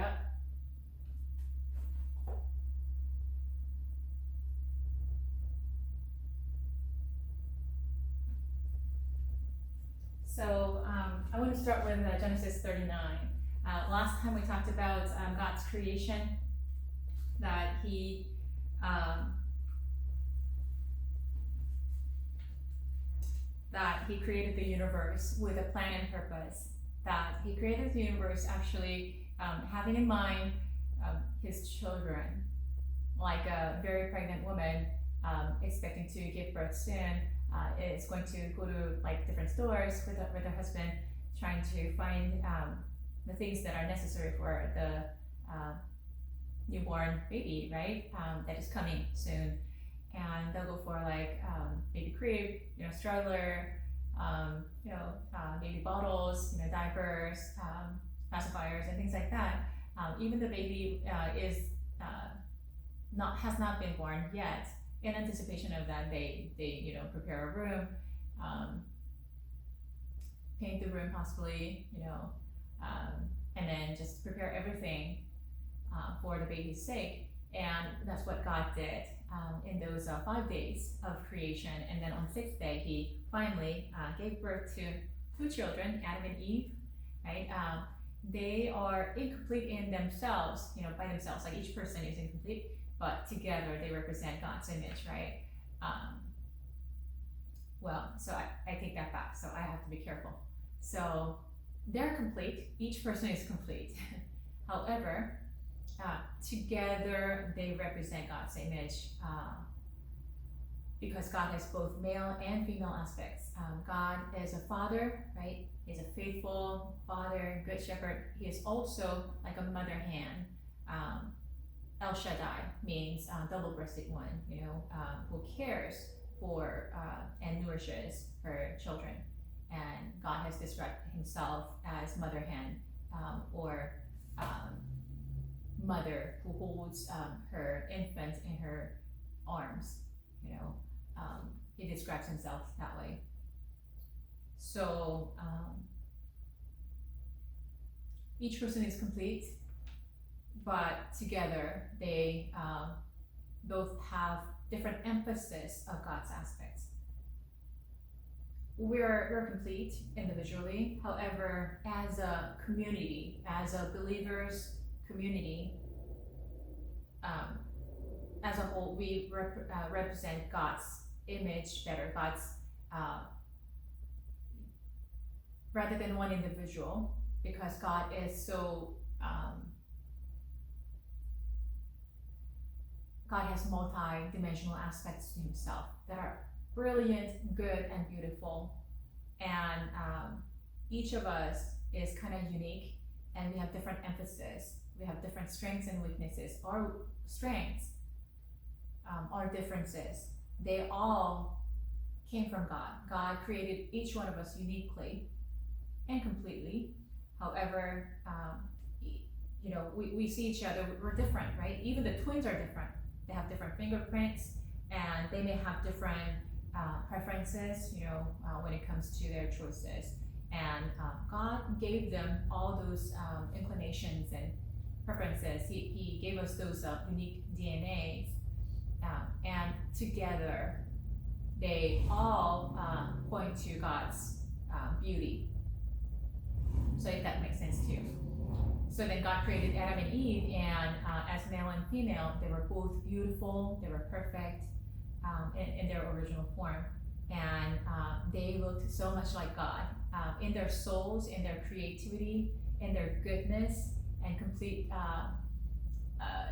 Yep. So I want to start with Genesis 39. Last time we talked about God's creation, that he created the universe with a plan and purpose. That he created the universe actually having in mind his children, like a very pregnant woman expecting to give birth soon. Is going to go to like different stores with her husband, trying to find the things that are necessary for the newborn baby, right? That is coming soon, and they'll go for like baby crib, stroller, baby bottles, diapers, pacifiers, and things like that. Even the baby has not been born yet. In anticipation of that, they prepare a room, paint the room possibly, and then just prepare everything for the baby's sake. And that's what God did in those 5 days of creation. And then on the 6th day, he finally gave birth to 2 children, Adam and Eve, right? They are incomplete in themselves, by themselves, like each person is incomplete, but together they represent God's image, right? So I take that back, so I have to be careful. So they're complete, each person is complete. However, together they represent God's image because God has both male and female aspects. God is a father, right? He's a faithful father, good shepherd. He is also like a mother hen. El Shaddai means double-breasted one, who cares for and nourishes her children. And God has described himself as mother hen, or mother who holds her infant in her arms. He describes himself that way. So each person is complete, but together they both have different emphasis of God's aspects. We're complete individually. However, as a community, as a believers community, as a whole, we represent God's image better. God's rather than one individual, because God is so. God has multi-dimensional aspects to himself that are brilliant, good, and beautiful. And each of us is kind of unique, and we have different emphasis. We have different strengths and weaknesses. Our strengths, our differences, they all came from God. God created each one of us uniquely and completely. However, we see each other, we're different, right? Even the twins are different. They have different fingerprints, and they may have different preferences, when it comes to their choices. And God gave them all those inclinations and preferences. He gave us those unique DNAs, and together they all point to God's beauty. So if that makes sense to you. So then God created Adam and Eve, and as male and female, they were both beautiful, they were perfect in their original form. And they looked so much like God in their souls, in their creativity, in their goodness, and complete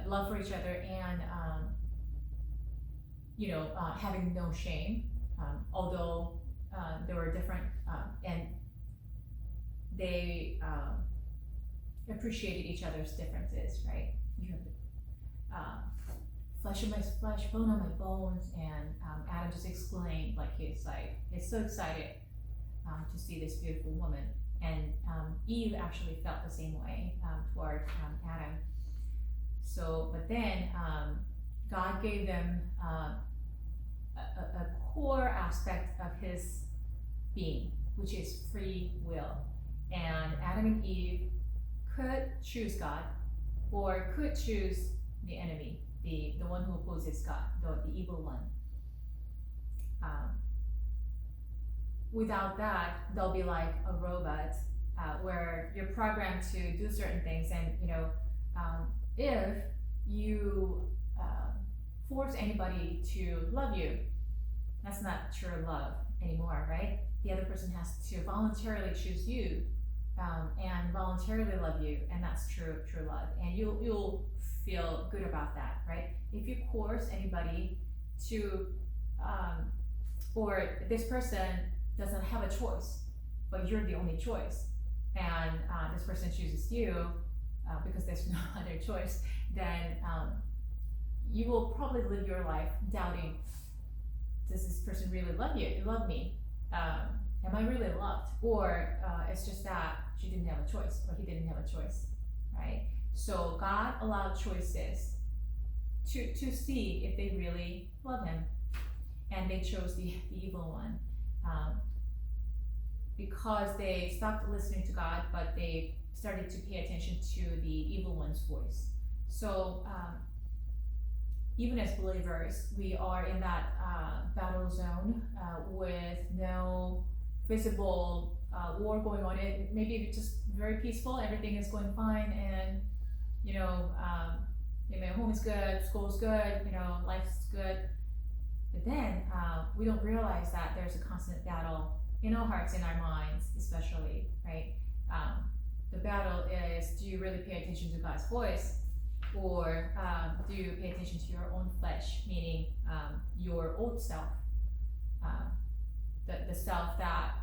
love for each other, and having no shame, although there were different, and they appreciated each other's differences, right? You have flesh of my flesh, bone of my bones, and Adam just exclaimed, he's so excited to see this beautiful woman, and Eve actually felt the same way toward Adam. So, but then God gave them a core aspect of his being, which is free will, and Adam and Eve could choose God, or could choose the enemy, the one who opposes God, the evil one. Without that, they'll be like a robot where you're programmed to do certain things, and if you force anybody to love you, that's not true love anymore, right? The other person has to voluntarily choose you and voluntarily love you, and that's true love, and you'll feel good about that, right? If you force anybody to or this person doesn't have a choice, but you're the only choice, and this person chooses you because there's no other choice, then you will probably live your life doubting, does this person really love me? Am I really loved? Or it's just that she didn't have a choice, or he didn't have a choice, right? So God allowed choices to see if they really love him, and they chose the evil one because they stopped listening to God, but they started to pay attention to the evil one's voice. So even as believers, we are in that battle zone with no visible war going on. It maybe it's just very peaceful, everything is going fine, and home is good, school is good, life's good. But then we don't realize that there's a constant battle in our hearts, in our minds, especially, right? The battle is, do you really pay attention to God's voice, or do you pay attention to your own flesh, meaning your old self, the self that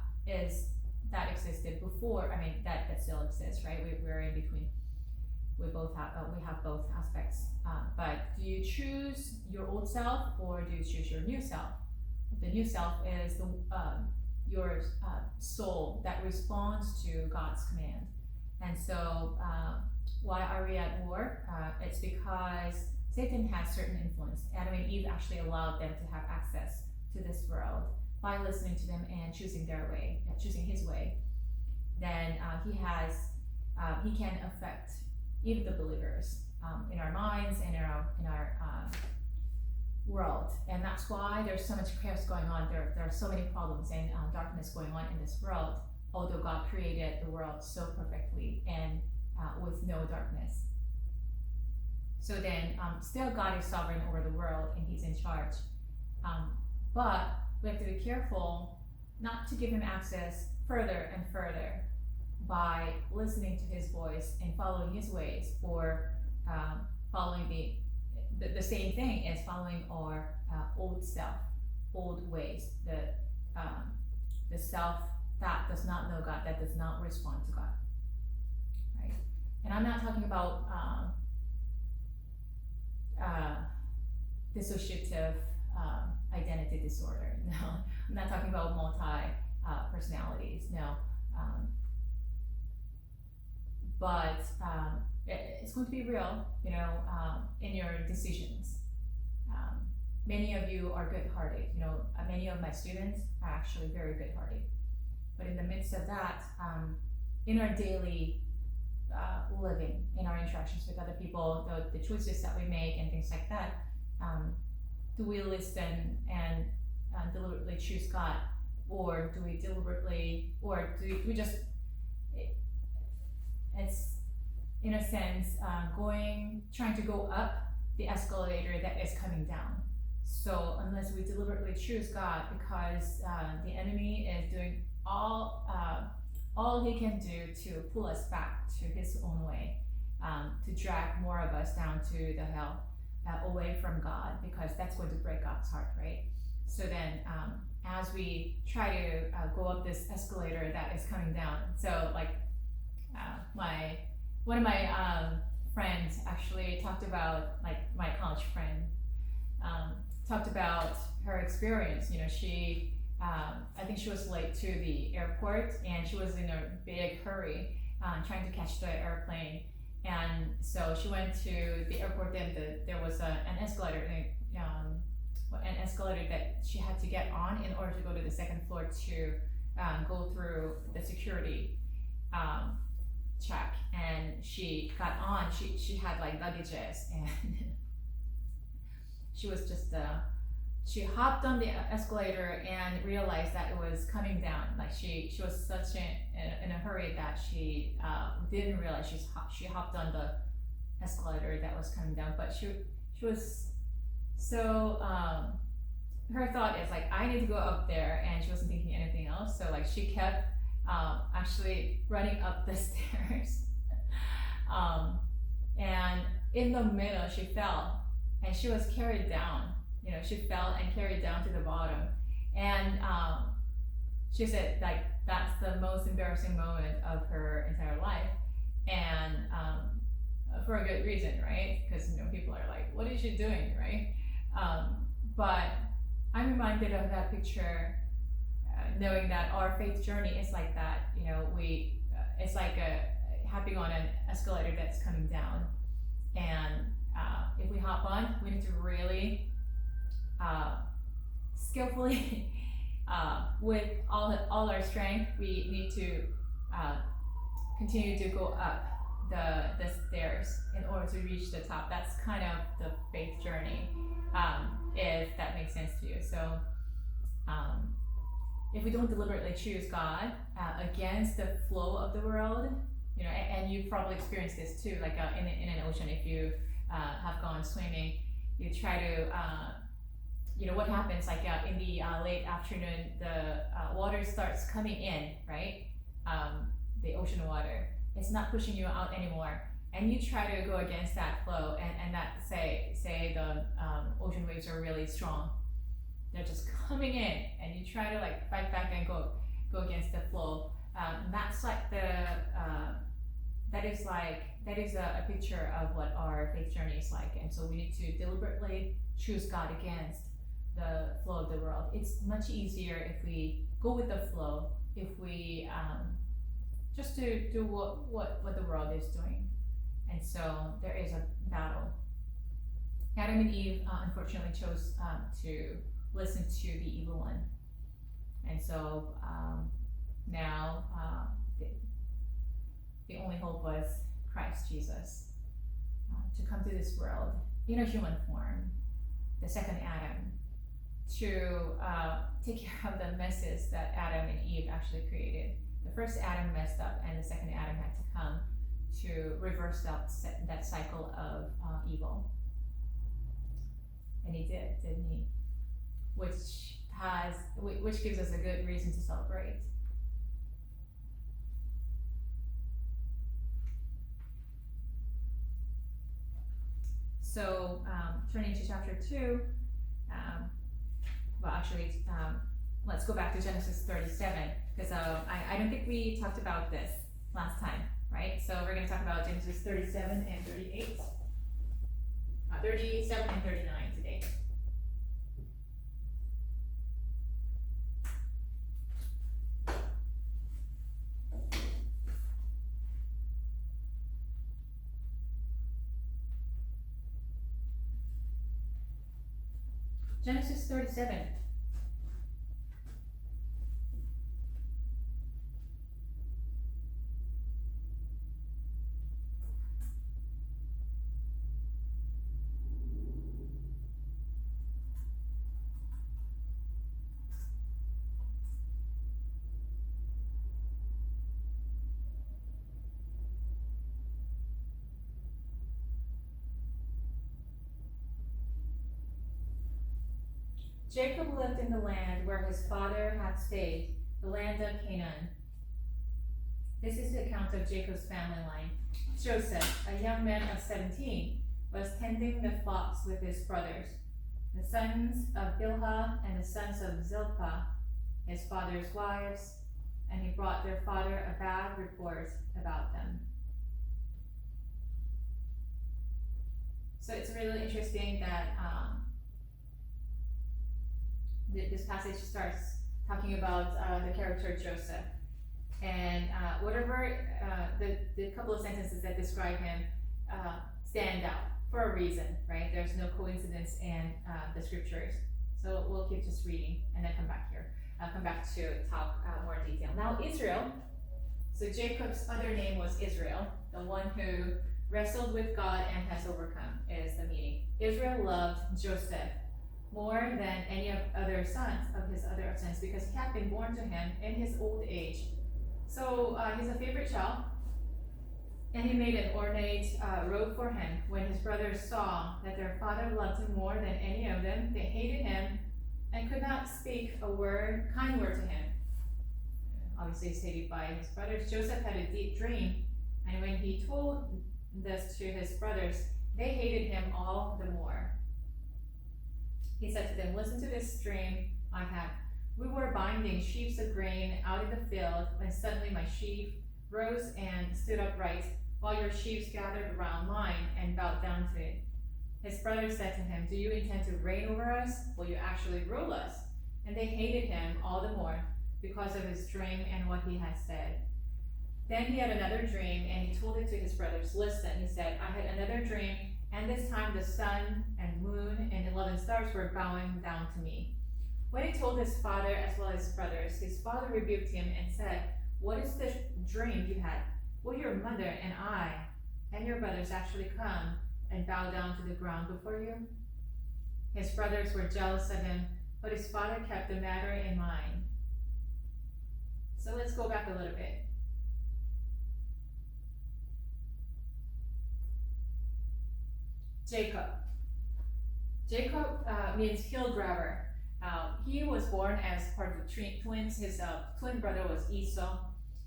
existed before? I mean, that still exists, right? We're in between. We have both aspects. But do you choose your old self, or do you choose your new self? The new self is your soul that responds to God's command. And so why are we at war? It's because Satan has certain influence. Adam and Eve actually allowed them to have access to this world by listening to them and choosing their way, choosing his way. Then he can affect even the believers in our minds and in our world. And that's why there's so much chaos going on. There are so many problems and darkness going on in this world, although God created the world so perfectly and with no darkness. So then still God is sovereign over the world, and he's in charge. But we have to be careful not to give him access further and further by listening to his voice and following his ways, or following the same thing as following our old self, old ways, the self that does not know God, that does not respond to God, right? And I'm not talking about dissociative identity disorder. No, I'm not talking about multi personalities. No, but it's going to be real, in your decisions. Many of you are good-hearted. Many of my students are actually very good-hearted. But in the midst of that, in our daily living, in our interactions with other people, the choices that we make and things like that, do we listen and deliberately choose God, or do we just, it's in a sense trying to go up the escalator that is coming down. So unless we deliberately choose God, because the enemy is doing all he can do to pull us back to his own way, to drag more of us down to the hell, away from God, because that's going to break God's heart, right? So then as we try to go up this escalator that is coming down, so like one of my friends actually talked about, like my college friend talked about her experience. She I think she was late to the airport, and she was in a big hurry trying to catch the airplane. And so she went to the airport, and there was an escalator, that she had to get on in order to go to the second floor to go through the security check, and she got on. She had like luggages, and she was just she hopped on the escalator and realized that it was coming down. Like she was such in a hurry that she didn't realize she hopped on the escalator that was coming down. But she was so her thought is like, I need to go up there, and she wasn't thinking anything else. So like she kept actually running up the stairs, and in the middle she fell, and she was carried down. You know, she fell and carried down to the bottom, and she said like that's the most embarrassing moment of her entire life, and for a good reason, right? Because you know people are like, what is she doing, right? But I'm reminded of that picture, knowing that our faith journey is like that. You know, it's like hopping on an escalator that's coming down, and if we hop on, we need to really skillfully, with all our strength, we need to continue to go up the stairs in order to reach the top. That's kind of the faith journey, if that makes sense to you. So if we don't deliberately choose God against the flow of the world, you know, and you've probably experienced this too, like in an ocean, if you have gone swimming, you try to you know what happens, like in the late afternoon, the water starts coming in, right? The ocean water, it's not pushing you out anymore, and you try to go against that flow, and that say the ocean waves are really strong, they're just coming in, and you try to like fight back and go against the flow. That's like that is a picture of what our faith journey is like, and so we need to deliberately choose God against the flow of the world. It's much easier if we go with the flow, if we just to do what the world is doing. And so there is a battle. Adam and Eve unfortunately chose to listen to the evil one, and so now the only hope was Christ Jesus to come to this world in a human form, the second Adam, to take care of the messes that Adam and Eve actually created. The first Adam messed up, and the second Adam had to come to reverse that cycle of evil. And he did, didn't he? Which gives us a good reason to celebrate. So turning to chapter 2, let's go back to Genesis 37, because I don't think we talked about this last time, right? So we're going to talk about Genesis 37 and 38, 37 and 39 today. Genesis 37. Jacob lived in the land where his father had stayed, the land of Canaan. This is the account of Jacob's family line. Joseph, a young man of 17, was tending the flocks with his brothers, the sons of Bilhah and the sons of Zilpah, his father's wives, and he brought their father a bad report about them. So it's really interesting that this passage starts talking about the character of Joseph, and whatever the couple of sentences that describe him stand out for a reason, right? There's no coincidence in the scriptures. So we'll keep just reading and then come back here. I'll come back to talk more in detail. Now Israel So Jacob's other name was Israel, the one who wrestled with God and has overcome, is the meaning. Israel loved Joseph more than any of other sons of his other sons because he had been born to him in his old age. So he's a favorite child, and he made an ornate robe for him. When his brothers saw that their father loved him more than any of them, they hated him and could not speak a kind word to him. Obviously, he's hated by his brothers. Joseph had a deep dream, and when he told this to his brothers, they hated him all the more. He said to them, "Listen to this dream I had. We were binding sheaves of grain out in the field when suddenly my sheaf rose and stood upright, while your sheaves gathered around mine and bowed down to it." His brothers said to him, "Do you intend to reign over us? Will you actually rule us?" And they hated him all the more because of his dream and what he had said. Then he had another dream, and he told it to his brothers. "Listen," he said, "I had another dream, and this time the sun and moon and 11 stars were bowing down to me." When he told his father as well as his brothers, his father rebuked him and said, "What is the dream you had? Will your mother and I and your brothers actually come and bow down to the ground before you?" His brothers were jealous of him, but his father kept the matter in mind. So let's go back a little bit. Jacob. Jacob means hill grabber. He was born as part of the twins. His twin brother was Esau.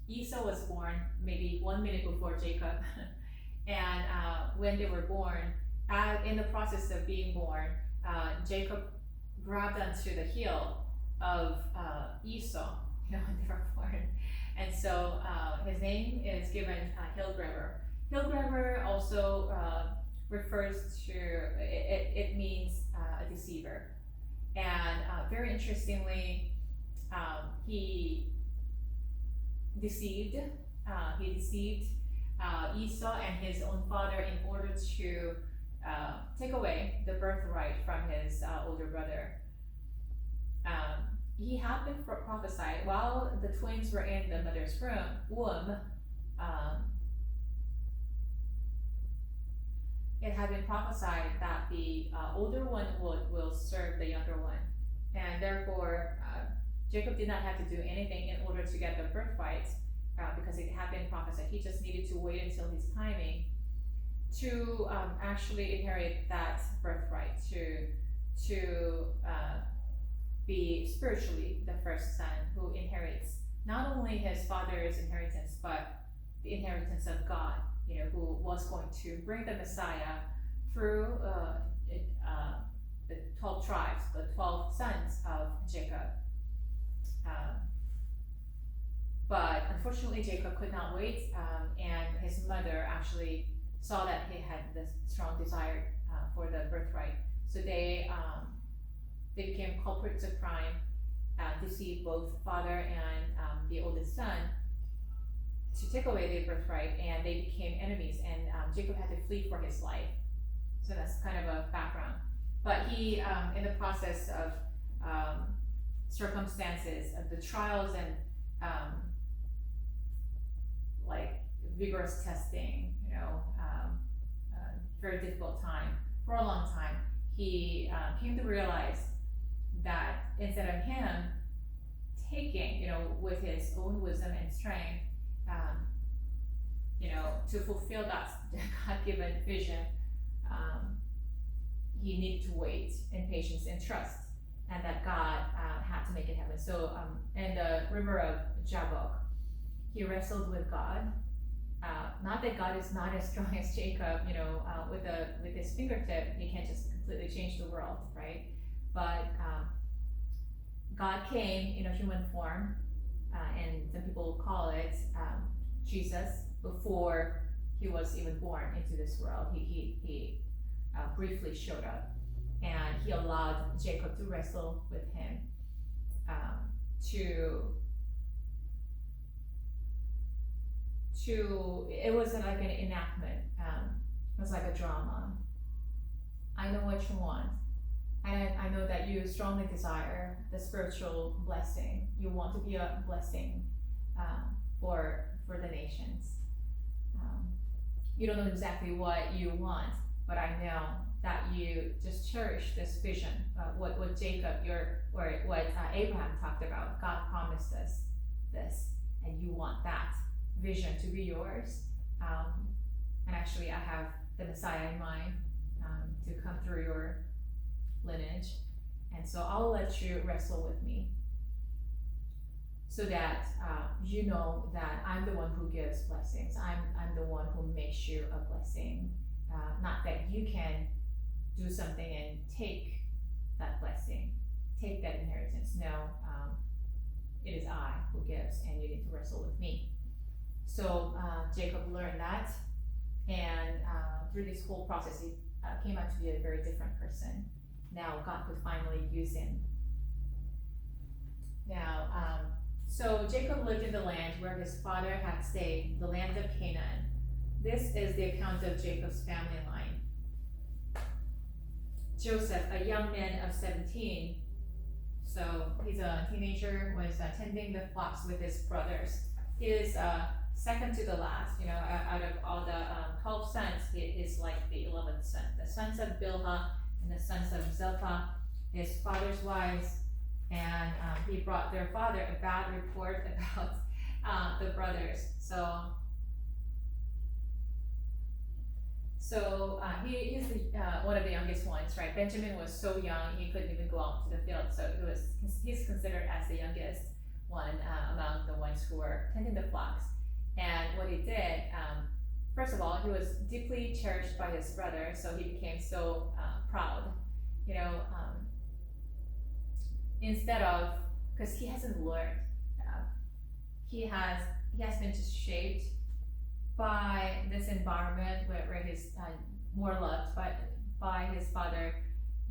Esau was born maybe 1 minute before Jacob. And when they were born, in the process of being born, Jacob grabbed onto the heel of Esau, when they were born. And so his name is given hill grabber. Hill grabber also refers to, it means a deceiver. And very interestingly, he deceived Esau and his own father in order to take away the birthright from his older brother. He had been prophesied while the twins were in the mother's womb. It had been prophesied that the older one will serve the younger one, and therefore Jacob did not have to do anything in order to get the birthright because it had been prophesied. He just needed to wait until his timing to actually inherit that birthright, to be spiritually the first son who inherits not only his father's inheritance but the inheritance of God. Who was going to bring the Messiah through the 12 tribes, the 12 sons of Jacob. But unfortunately, Jacob could not wait, and his mother actually saw that he had this strong desire for the birthright. So they became culprits of crime, deceived both father and the oldest son, to take away their birthright, and they became enemies, and Jacob had to flee for his life. So that's kind of a background. But he, in the process of circumstances, of the trials and like vigorous testing, very difficult time, for a long time, he came to realize that instead of him taking, with his own wisdom and strength, to fulfill that God-given vision, he needed to wait in patience and trust, and that God had to make it happen. So in the river of Jabbok, he wrestled with God. Not that God is not as strong as Jacob, with his fingertip, he can't just completely change the world, right? But God came in a human form, and some people call it Jesus, before he was even born into this world. He briefly showed up, and he allowed Jacob to wrestle with him, it wasn't like an enactment, it was like a drama. I know what you want, and I know that you strongly desire the spiritual blessing. You want to be a blessing for the nations. You don't know exactly what you want, but I know that you just cherish this vision, what Jacob, what Abraham talked about. God promised us this, and you want that vision to be yours. And actually, I have the Messiah in mind to come through your lineage, and so I'll let you wrestle with me, so that you know that I'm the one who gives blessings. I'm the one who makes you a blessing. Not that you can do something and take that blessing, take that inheritance. No, it is I who gives, and you need to wrestle with me. So Jacob learned that, and through this whole process, he came out to be a very different person. Now God could finally use him. Now, so Jacob lived in the land where his father had stayed, the land of Canaan. This is the account of Jacob's family line. Joseph, a young man of 17, so he's a teenager, was tending the flocks with his brothers. He is second to the last, out of all the 12 sons, he is like the 11th son. The sons of Bilhah and the sons of Zilpah, his father's wives, and he brought their father a bad report about the brothers. So he is one of the youngest ones, right? Benjamin was so young, he couldn't even go out to the field, so he's considered as the youngest one among the ones who were tending the flocks. And what he did, first of all, he was deeply cherished by his brother, so he became so proud, instead of, because he hasn't learned, he has been just shaped by this environment where he's more loved by his father,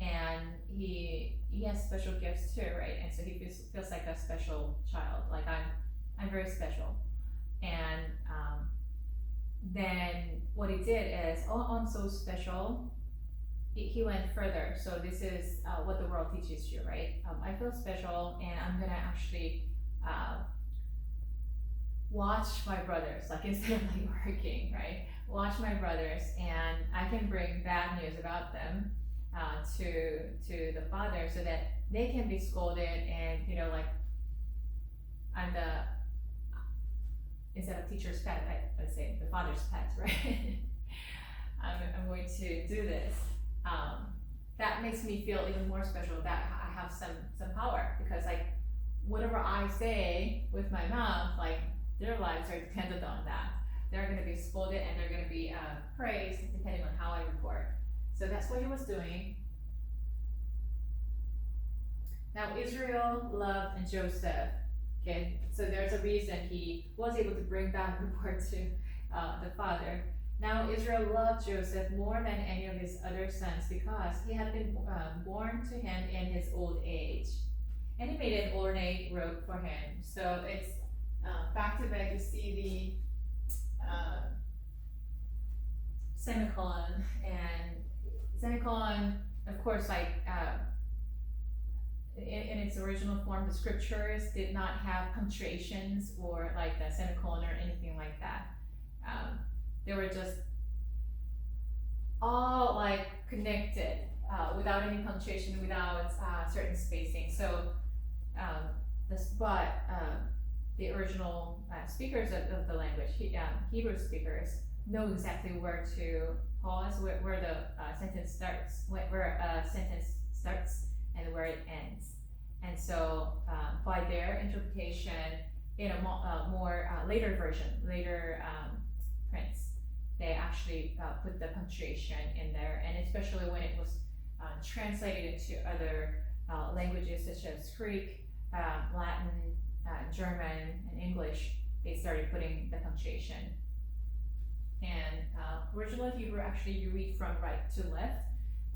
and he has special gifts too, right? And so he feels like a special child, like I'm very special. And then what he did is, I'm so special. He went further. So this is what the world teaches you, right? I feel special, and I'm gonna actually watch my brothers, like instead of like working, right? Watch my brothers, and I can bring bad news about them to the father, so that they can be scolded, and like I'm the, instead of teacher's pet, let's say the father's pet, right? I'm going to do this. That makes me feel even more special, that I have some power, because like whatever I say with my mouth, like their lives are dependent on that. They're going to be scolded, and they're going to be praised depending on how I report. So that's what he was doing. Now Israel loved Joseph. Okay, so there's a reason he was able to bring back report to the father. Now Israel loved Joseph more than any of his other sons, because he had been born to him in his old age, and he made an ornate robe for him. So it's back to back. You see the semicolon, and semicolon, of course, like in its original form, the scriptures did not have punctuations or like the semicolon or anything like that. They were just all like connected without any punctuation, without certain spacing. So the original speakers of the language, Hebrew speakers, know exactly where to pause, where the sentence starts, where a sentence starts and where it ends. And so by their interpretation, in a more later version, later prints, they actually put the punctuation in there, and especially when it was translated into other languages such as Greek, Latin, German, and English, they started putting the punctuation. And original Hebrew, actually you read from right to left,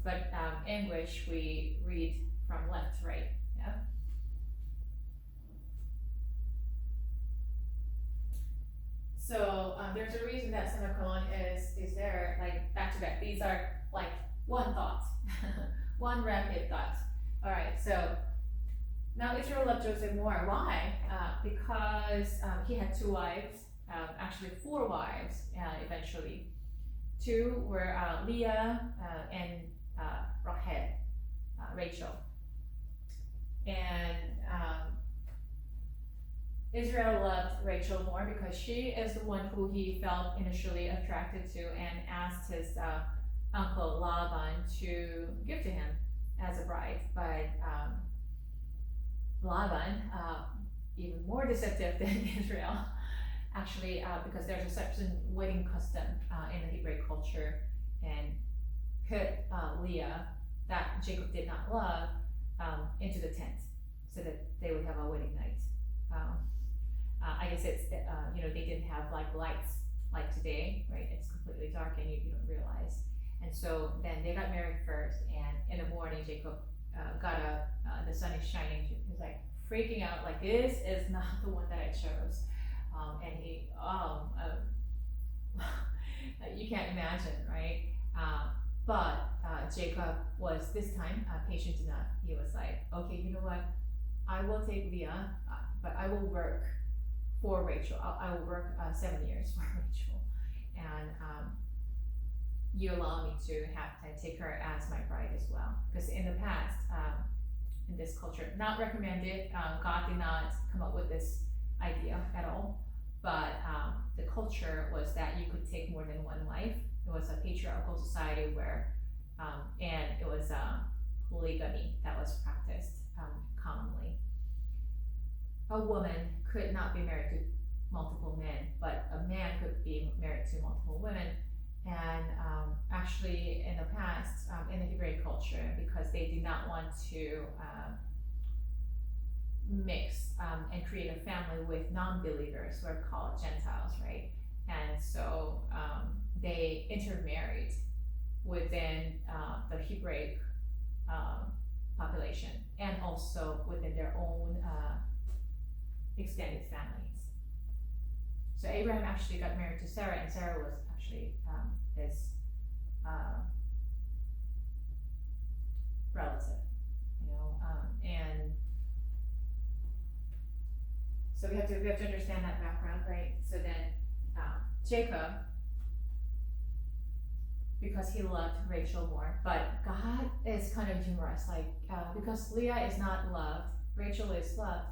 but English we read from left to right. Yeah. So there's a reason that semicolon is there, like back to back. These are like one thought, one rapid thought. All right, so Now Israel loved Joseph more. Why? Because he had two wives, actually four wives eventually. Two were Leah and Rachel. And Israel loved Rachel more because she is the one who he felt initially attracted to and asked his uncle Laban to give to him as a bride. But Laban, even more deceptive than Israel, actually, because there's a certain wedding custom in the Hebrew culture, and put Leah, that Jacob did not love, into the tent so that they would have a wedding night. I guess it's, they didn't have like lights like today, right? It's completely dark and you don't realize. And so then they got married first, and in the morning, Jacob got up, the sun is shining, he was like freaking out, like, this is not the one that I chose. And he, you can't imagine, right? But Jacob was this time patient enough. He was like, okay, you know what? I will take Leah, but I will work for Rachel. I will work 7 years for Rachel. And you allow me to take her as my bride as well. Because in the past, in this culture, not recommended, God did not come up with this idea at all. But the culture was that you could take more than one wife. It was a patriarchal society where, and it was polygamy that was practiced commonly. A woman could not be married to multiple men, but a man could be married to multiple women. And actually, in the past, in the Hebrew culture, because they did not want to mix and create a family with non-believers who are called Gentiles, right? And so they intermarried within the Hebraic population and also within their own extended families. So Abraham actually got married to Sarah, and Sarah was actually his relative, and so we have to understand that background, right? So then Jacob, because he loved Rachel more, but God is kind of humorous, like because Leah is not loved, Rachel is loved.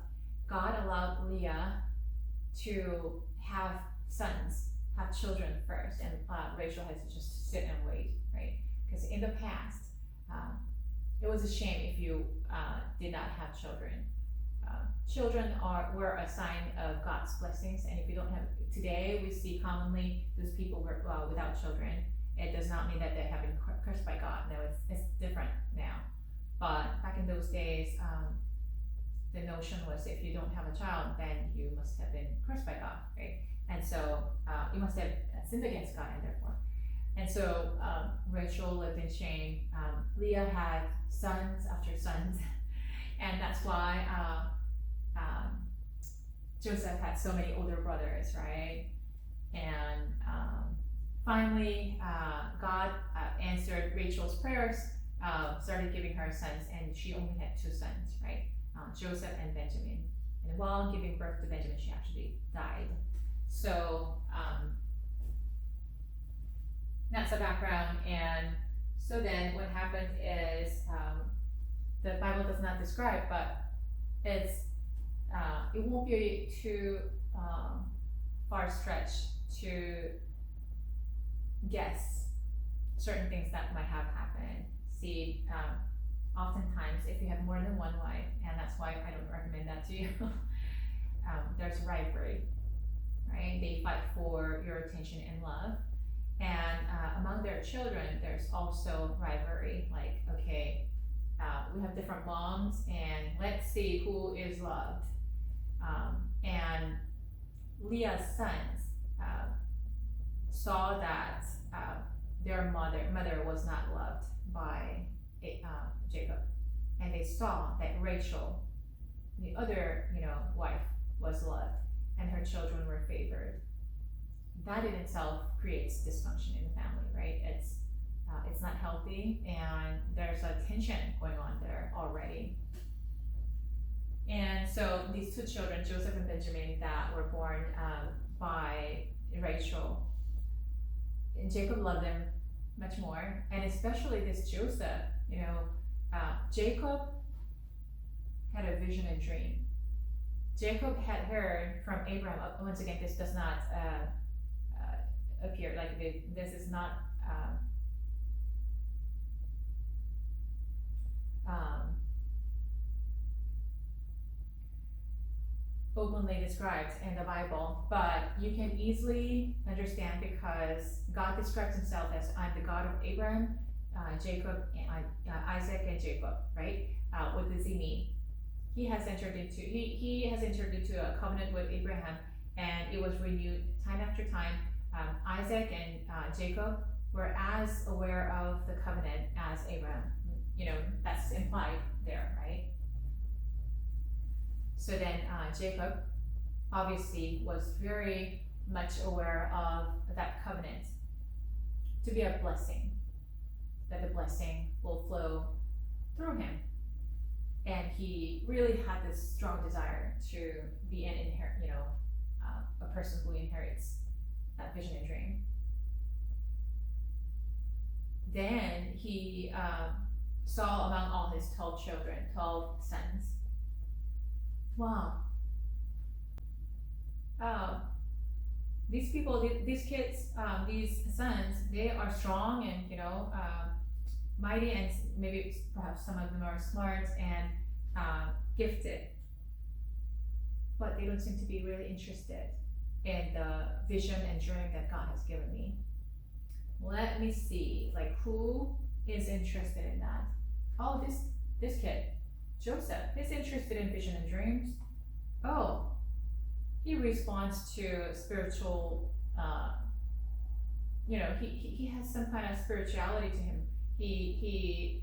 God allowed Leah to have sons, have children first, and Rachel has to just sit and wait, right? Because in the past, it was a shame if you did not have children. Children were a sign of God's blessings, and if you don't have, today we see commonly those people were without children. It does not mean that they have been cursed by God. No, it's different now. But back in those days, the notion was if you don't have a child, then you must have been cursed by God, right? And so you must have sinned against God, and therefore. And so Rachel lived in shame. Leah had sons after sons, and that's why Joseph had so many older brothers, right? And finally, God answered Rachel's prayers, started giving her sons, and she only had two sons, right? Joseph and Benjamin. And while giving birth to Benjamin, she actually died. So that's the background. And so then what happened is the Bible does not describe, but it's it won't be too far stretched to guess certain things that might have happened. See, oftentimes if you have more than one wife, and that's why I don't recommend that to you, there's rivalry, right? They fight for your attention and love. And among their children, there's also rivalry, like, okay, we have different moms, and let's see who is loved. And Leah's sons saw that their mother was not loved by Jacob, and they saw that Rachel, the other wife, was loved, and her children were favored. That in itself creates dysfunction in the family, right? It's not healthy, and there's a tension going on there already. And so these two children, Joseph and Benjamin, that were born by Rachel, and Jacob loved them much more, and especially this Joseph. Jacob had a vision and dream. Jacob had heard from Abraham. Once again, this does not appear like this is not openly described in the Bible, but you can easily understand because God describes himself as I'm the God of Abraham, Jacob, and Isaac, and Jacob, right? What does he mean? He has entered into a covenant with Abraham, and it was renewed time after time. Isaac and Jacob were as aware of the covenant as Abraham. That's implied there, right? So then Jacob obviously was very much aware of that covenant to be a blessing, that the blessing will flow through him. And he really had this strong desire to be a person who inherits that vision and dream. Then he saw among all his 12 children, 12 sons. Wow. These people, these kids, these sons, they are strong and mighty, and maybe perhaps some of them are smart and gifted, but they don't seem to be really interested in the vision and dream that God has given me. Let me see, who is interested in that? Oh, this kid, Joseph, is interested in vision and dreams. Oh, he responds to spiritual, he has some kind of spirituality to him. He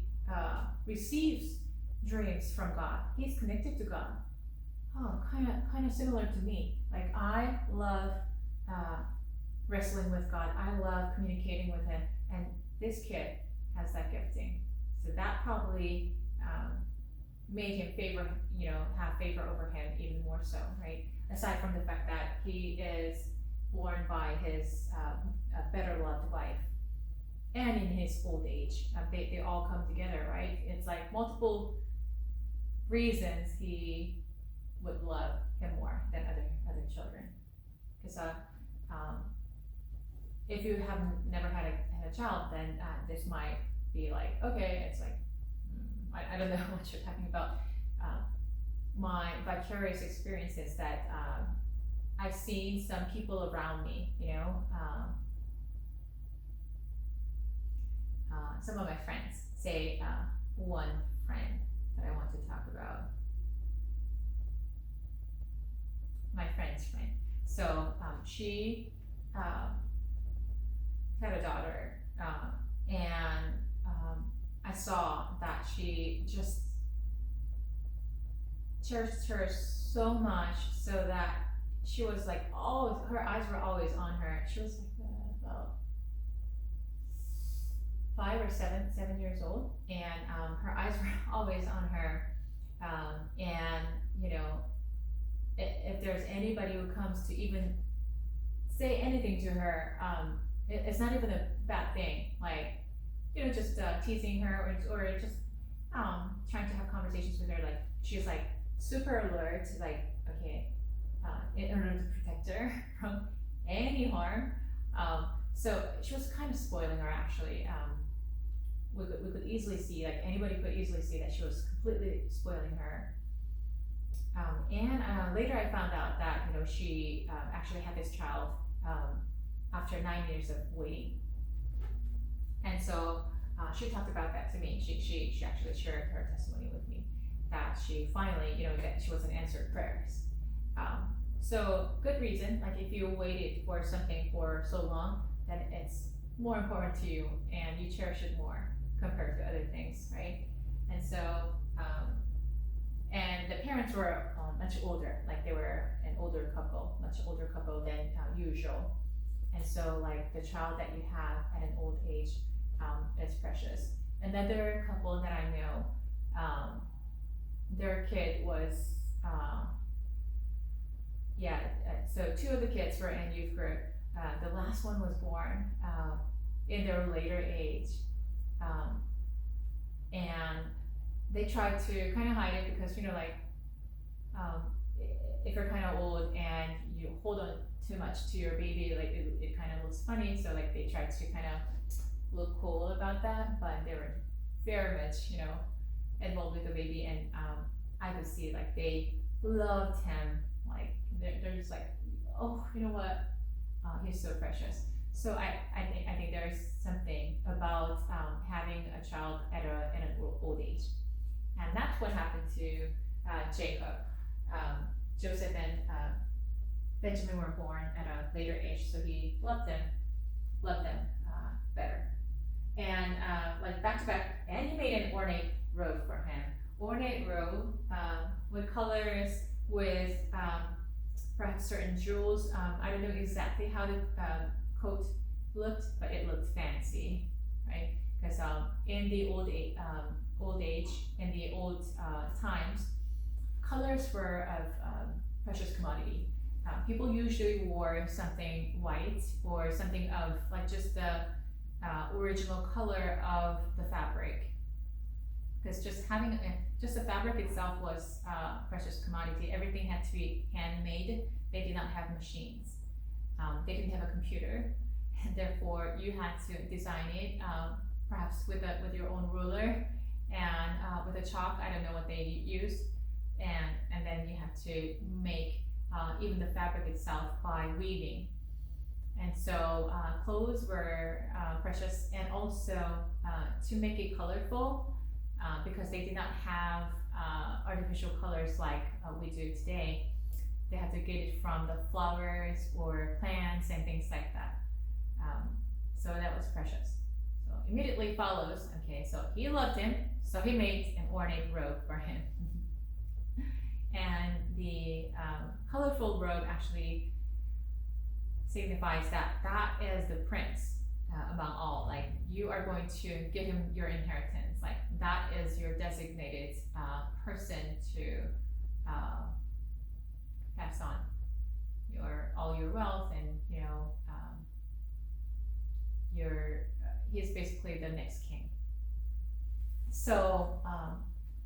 receives dreams from God. He's connected to God. Oh, kind of similar to me. I love wrestling with God. I love communicating with him, and this kid has that gifting. So that probably made him have favor over him even more so, right? Aside from the fact that he is born by his better loved wife, and in his old age, they all come together, right? It's multiple reasons he would love him more than other children. Because if you have never had a child, then this might be okay, it's I don't know what you're talking about. My vicarious experience is that I've seen some people around me, some of my friends, say one friend that I want to talk about. My friend's friend. So she had a daughter, and I saw that she just cherished her so much, so that she was always, her eyes were always on her. She was about 5 or 7 years old, and her eyes were always on her. And if there's anybody who comes to even say anything to her, it's not even a bad thing. Just teasing her or just trying to have conversations with her. She's super alert, okay, in order to protect her from any harm. So she was kind of spoiling her, actually. We could easily see, anybody could easily see that she was completely spoiling her. And later I found out that she actually had this child after 9 years of waiting. And so she talked about that to me. She actually shared her testimony with me, that she finally, that she wasn't answered prayers. So good reason. If you waited for something for so long, then it's more important to you and you cherish it more compared to other things, right? And so, and the parents were much older, they were an older couple, much older couple than usual. And so the child that you have at an old age is precious. Another couple that I know, their kid was uh, so two of the kids were in youth group. The last one was born in their later age, and they tried to kind of hide it because um, if you're kind of old and you hold on too much to your baby, like it kind of looks funny. So like they tried to kind of look cool about that, but they were very much involved with the baby, and I could see like they loved him. Like they're just like, oh, you know what? He's so precious. So I think there is something about having a child at an old age, and that's what happened to Jacob. Joseph and Benjamin were born at a later age, so he loved them better. And like back to back, and he made an ornate robe for him. Ornate robe with colors, with perhaps certain jewels. I don't know exactly how the coat looked, but it looked fancy, right? Because in the old age, in the old times, colors were of precious commodity. People usually wore something white or something of like just the original color of the fabric, because just having just the fabric itself was precious commodity. Everything had to be handmade. They did not have machines. They didn't have a computer, and therefore you had to design it perhaps with your own ruler and with a chalk. I don't know what they used, and then you have to make even the fabric itself by weaving. And so clothes were precious, and also to make it colorful, because they did not have artificial colors like we do today. They had to get it from the flowers or plants and things like that. So that was precious. So immediately follows, okay, so he loved him, so he made an ornate robe for him. And the colorful robe actually signifies that is the prince among all. Like, you are going to give him your inheritance. Like, that is your designated person to pass on all your wealth, and he's basically the next king. So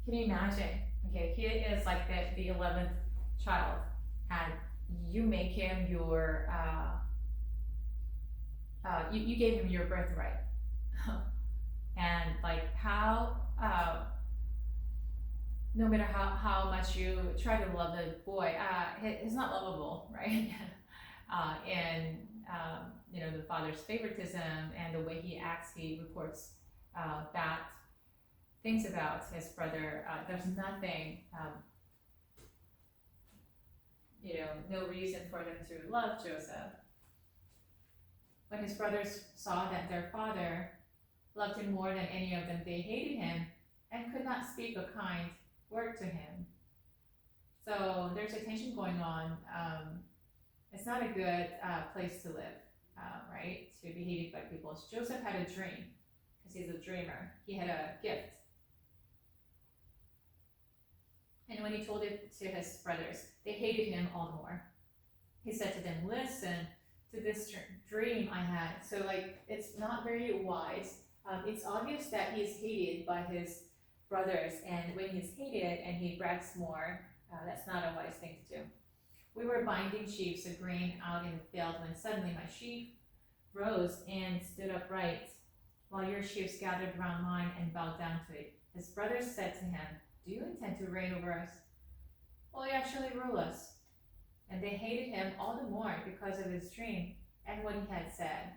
can you imagine? Okay, he is like the 11th child, and you make him your you gave him your birthright. And like how no matter how much you try to love the boy, he's not lovable, right? And the father's favoritism and the way he acts, he reports bad things about his brother. There's nothing, no reason for them to love Joseph. When his brothers saw that their father loved him more than any of them, they hated him and could not speak a kind word to him. So there's a tension going on. It's not a good place to live, right? To be hated by people. Joseph had a dream, because he's a dreamer. He had a gift. And when he told it to his brothers, they hated him all the more. He said to them, listen to this dream I had. So like, it's not very wise. It's obvious that he's hated by his brothers, and when he's hated and he brags more, that's not a wise thing to do. We were binding sheaves of grain out in the field when suddenly my sheaf rose and stood upright, while your sheaves gathered around mine and bowed down to it. His brothers said to him, do you intend to reign over us? Well, you actually rule us. And they hated him all the more because of his dream and what he had said.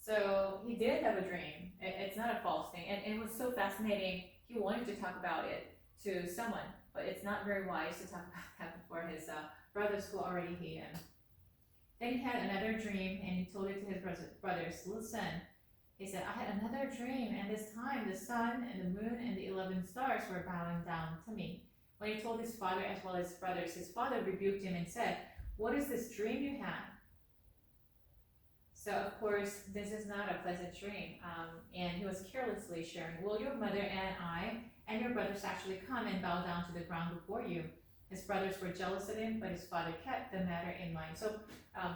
So he did have a dream. It's not a false thing. And it was so fascinating. He wanted to talk about it to someone, but it's not very wise to talk about that before his brothers who already hate him. Then he had another dream, and he told it to his brothers. Listen, he said, I had another dream, and this time the sun and the moon and the 11 stars were bowing down to me. When he told his father as well as his brothers, his father rebuked him and said, what is this dream you had? So of course, this is not a pleasant dream, and he was carelessly sharing, will your mother and I and your brothers actually come and bow down to the ground before you? His brothers were jealous of him, but his father kept the matter in mind. So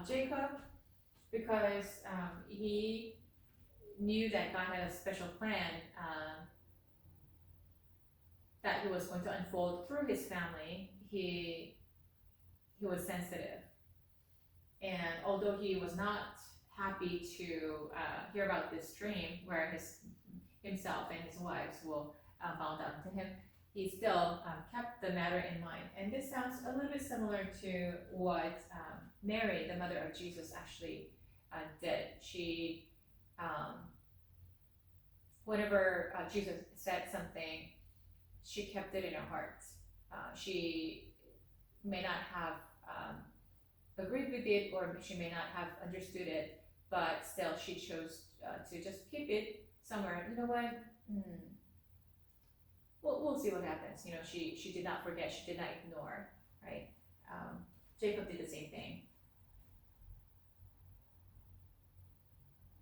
Jacob, because he knew that God had a special plan that he was going to unfold through his family, he was sensitive. And although he was not happy to hear about this dream where himself and his wives will bow down to him, he still kept the matter in mind. And this sounds a little bit similar to what Mary, the mother of Jesus, actually did. She, whenever Jesus said something, she kept it in her heart. She may not have agreed with it, or she may not have understood it, but still she chose to just keep it somewhere. You know what? We'll see what happens. You know, she did not forget, she did not ignore, right? Jacob did the same thing.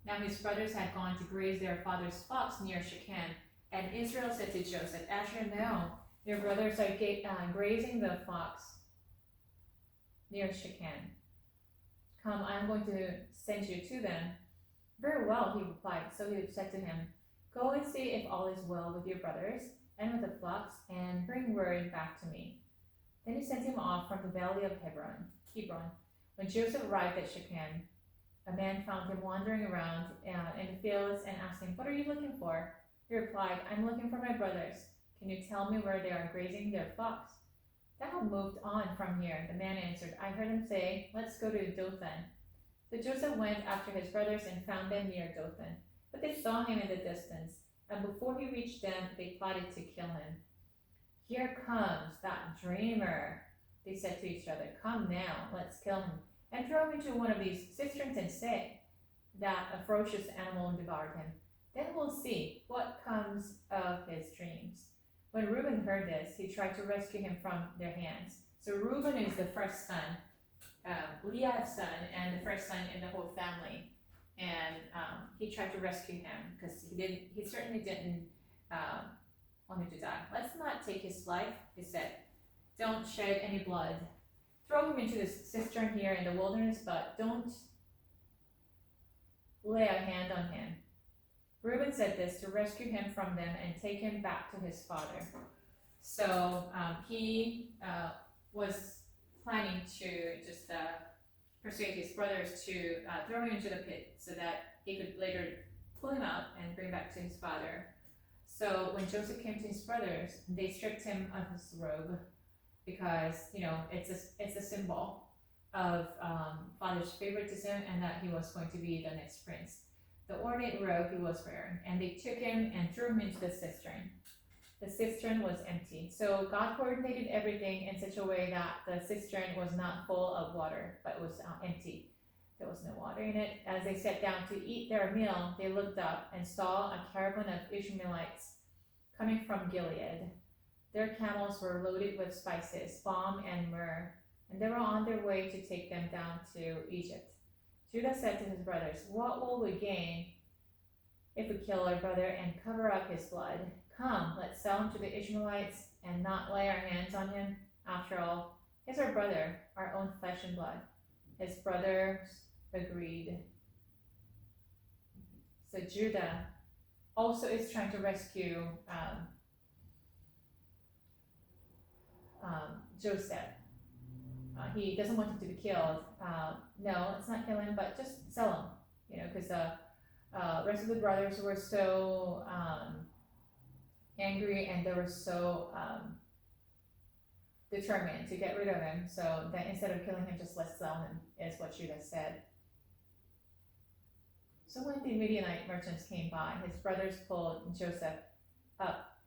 Now his brothers had gone to graze their father's flocks near Shechem, and Israel said to Joseph, "As you know, your brothers are grazing the flocks near Shechem. Come, I am going to send you to them." "Very well," he replied. So he said to him, "Go and see if all is well with your brothers and with the flocks, and bring word back to me." Then he sent him off from the valley of Hebron. When Joseph arrived at Shechem, a man found him wandering around in the fields and asked him, "What are you looking for?" He replied, "I'm looking for my brothers. Can you tell me where they are grazing their flocks?" "They have moved on from here," the man answered. "I heard them say, 'Let's go to Dothan.'" So Joseph went after his brothers and found them near Dothan. But they saw him in the distance, and before he reached them, they plotted to kill him. "Here comes that dreamer," they said to each other. "Come now, let's kill him, and throw him into one of these cisterns and say that a ferocious animal devoured him. Then we'll see what comes of his dreams." When Reuben heard this, he tried to rescue him from their hands. So Reuben is the first son, Leah's son, and the first son in the whole family. And he tried to rescue him because he certainly didn't want him to die. "Let's not take his life," he said. "Don't shed any blood. Throw him into this cistern here in the wilderness, but don't lay a hand on him." Reuben said this to rescue him from them and take him back to his father. So he was planning to just persuade his brothers to throw him into the pit so that he could later pull him out and bring back to his father. So when Joseph came to his brothers, they stripped him of his robe because, you know, it's a symbol of father's favoritism and that he was going to be the next prince. The ornate robe he was wearing, and they took him and threw him into the cistern. The cistern was empty. So God coordinated everything in such a way that the cistern was not full of water, but was empty. There was no water in it. As they sat down to eat their meal, they looked up and saw a caravan of Ishmaelites coming from Gilead. Their camels were loaded with spices, balm, and myrrh, and they were on their way to take them down to Egypt. Judah said to his brothers, "What will we gain if we kill our brother and cover up his blood? Come, let's sell him to the Ishmaelites and not lay our hands on him. After all, he's our brother, our own flesh and blood." His brothers agreed. So Judah also is trying to rescue Joseph. He doesn't want him to be killed. No, let's not kill him, but just sell him. You know, because the rest of the brothers were so angry and they were so determined to get rid of him. So that instead of killing him, just let's sell him, is what Judah said. So when the Midianite merchants came by, his brothers pulled Joseph up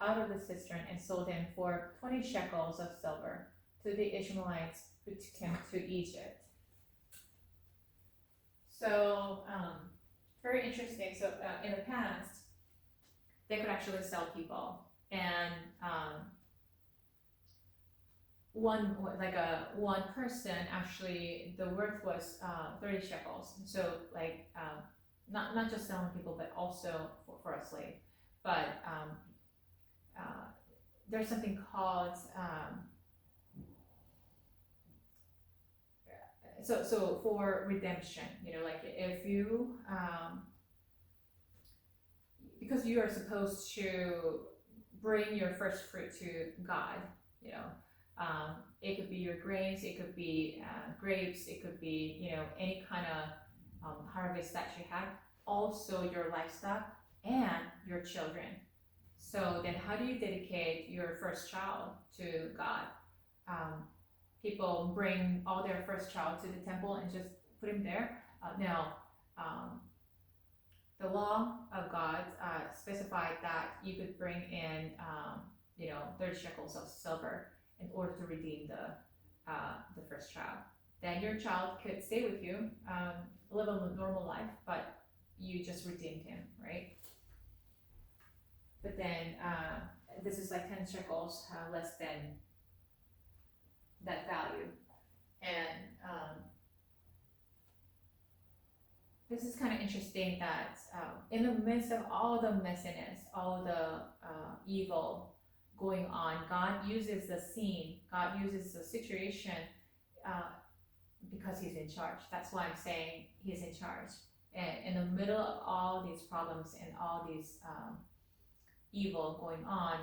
out of the cistern and sold him for 20 shekels of silver to the Ishmaelites who took him to Egypt. So, very interesting. So, in the past, they could actually sell people, and one person actually the worth was 30 shekels. So, like, not just selling people, but also for a slave. But there's something called so for redemption, like if you, because you are supposed to bring your first fruit to God, it could be your grains, it could be grapes, it could be, any kind of harvest that you have, also your livestock and your children. So then how do you dedicate your first child to God? People bring all their first child to the temple and just put him there. No, the law of God specified that you could bring in, 30 shekels of silver in order to redeem the first child. Then your child could stay with you, live a normal life, but you just redeemed him, right? But then this is like 10 shekels less than that value. And this is kind of interesting that in the midst of all the messiness, all the evil going on, God uses the scene, God uses the situation because he's in charge. That's why I'm saying he's in charge. And in the middle of all these problems and all these evil going on,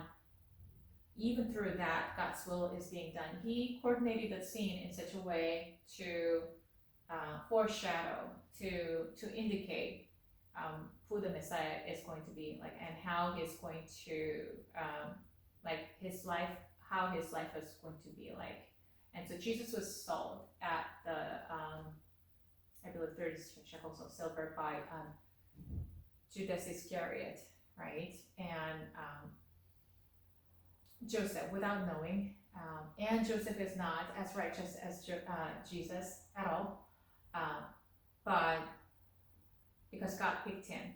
even through that, God's will is being done. He coordinated the scene in such a way to foreshadow, to indicate who the Messiah is going to be, like, and how he's going to, like, his life, how his life is going to be like. And so Jesus was sold at the, I believe 30 shekels of silver by Judas Iscariot, right? And Joseph, without knowing, and Joseph is not as righteous as Jesus at all, but because God picked him.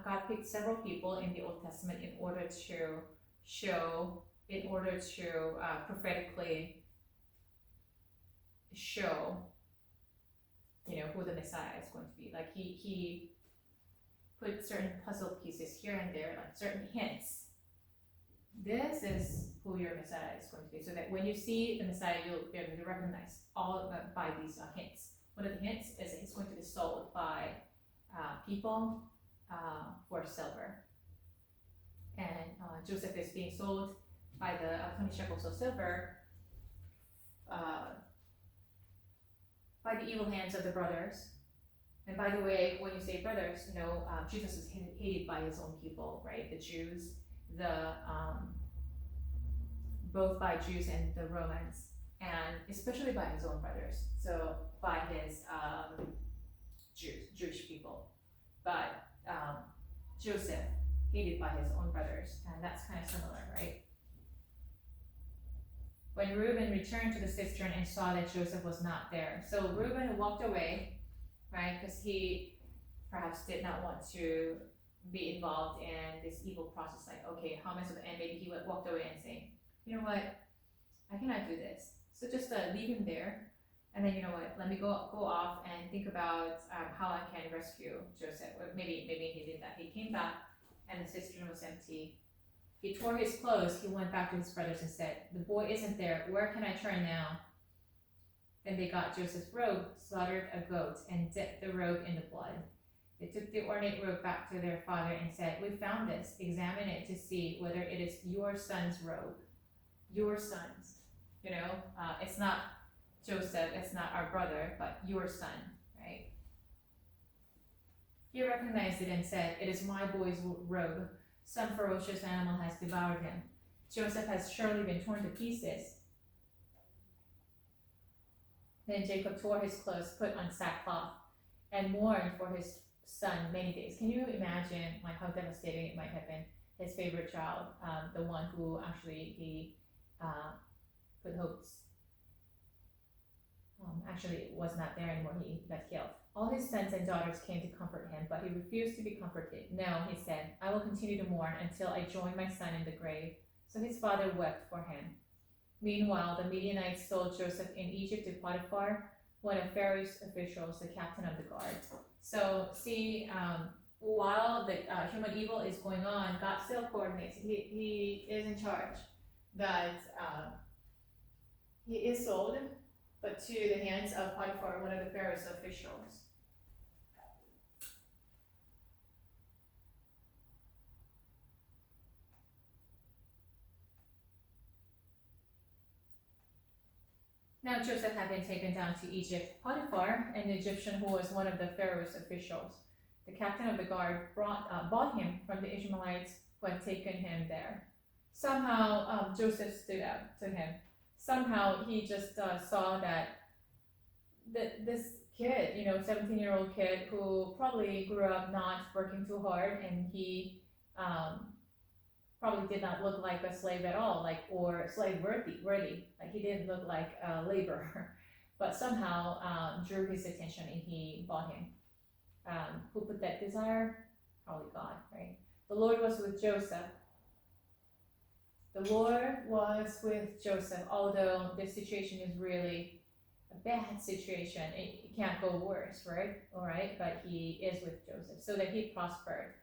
God picked several people in the Old Testament in order to show, prophetically show, who the Messiah is going to be. Like he put certain puzzle pieces here and there, like certain hints. This is who your Messiah is going to be, so that when you see the Messiah, you'll be able to recognize all by these hints. One of the hints is that he's going to be sold by people for silver. And Joseph is being sold by the 20 shekels of silver by the evil hands of the brothers. And by the way, when you say brothers, Jesus was hated by his own people, right? The Jews, both by Jews and the Romans, and especially by his own brothers. So by his Jewish people, but Joseph hated by his own brothers, and that's kind of similar, right? When Reuben returned to the cistern and saw that Joseph was not there, so Reuben walked away, right? Because he perhaps did not want to be involved in this evil process. Like, okay, how am I supposed to? And maybe he walked away and saying, you know what, I cannot do this. So just leave him there, and then, you know what, let me go off and think about how I can rescue Joseph. Or maybe he did that. He came back and the cistern was empty. He tore his clothes. He went back to his brothers and said, the boy isn't there. Where can I turn now? Then they got Joseph's robe, slaughtered a goat, and dipped the robe in the blood. They took the ornate robe back to their father and said, we found this. Examine it to see whether it is your son's robe. Your son's. It's not Joseph, it's not our brother, but your son, right? He recognized it and said, it is my boy's robe. Some ferocious animal has devoured him. Joseph has surely been torn to pieces. Then Jacob tore his clothes, put on sackcloth, and mourned for his son many days. Can you imagine how devastating it might have been? His favorite child, the one who actually he put hopes, actually was not there anymore, he got killed. All his sons and daughters came to comfort him, but he refused to be comforted. No, he said, I will continue to mourn until I join my son in the grave. So his father wept for him. Meanwhile, the Midianites sold Joseph in Egypt to Potiphar, one of Pharaoh's officials, the captain of the guard. So see, while the human evil is going on, God still coordinates. He is in charge. That he is sold but to the hands of Potiphar, one of the Pharaoh's officials. Now Joseph had been taken down to Egypt. Potiphar, an Egyptian who was one of the Pharaoh's officials, the captain of the guard, bought him from the Ishmaelites who had taken him there. Somehow Joseph stood out to him. Somehow he just saw that this kid, 17-year-old kid who probably grew up not working too hard, and he probably did not look like a slave at all, or slave worthy. Like he didn't look like a laborer, but somehow drew his attention and he bought him. Who put that desire? Probably God, right? The Lord was with Joseph. The Lord was with Joseph, although this situation is really a bad situation. It can't go worse, right? All right, but he is with Joseph so that he prospered.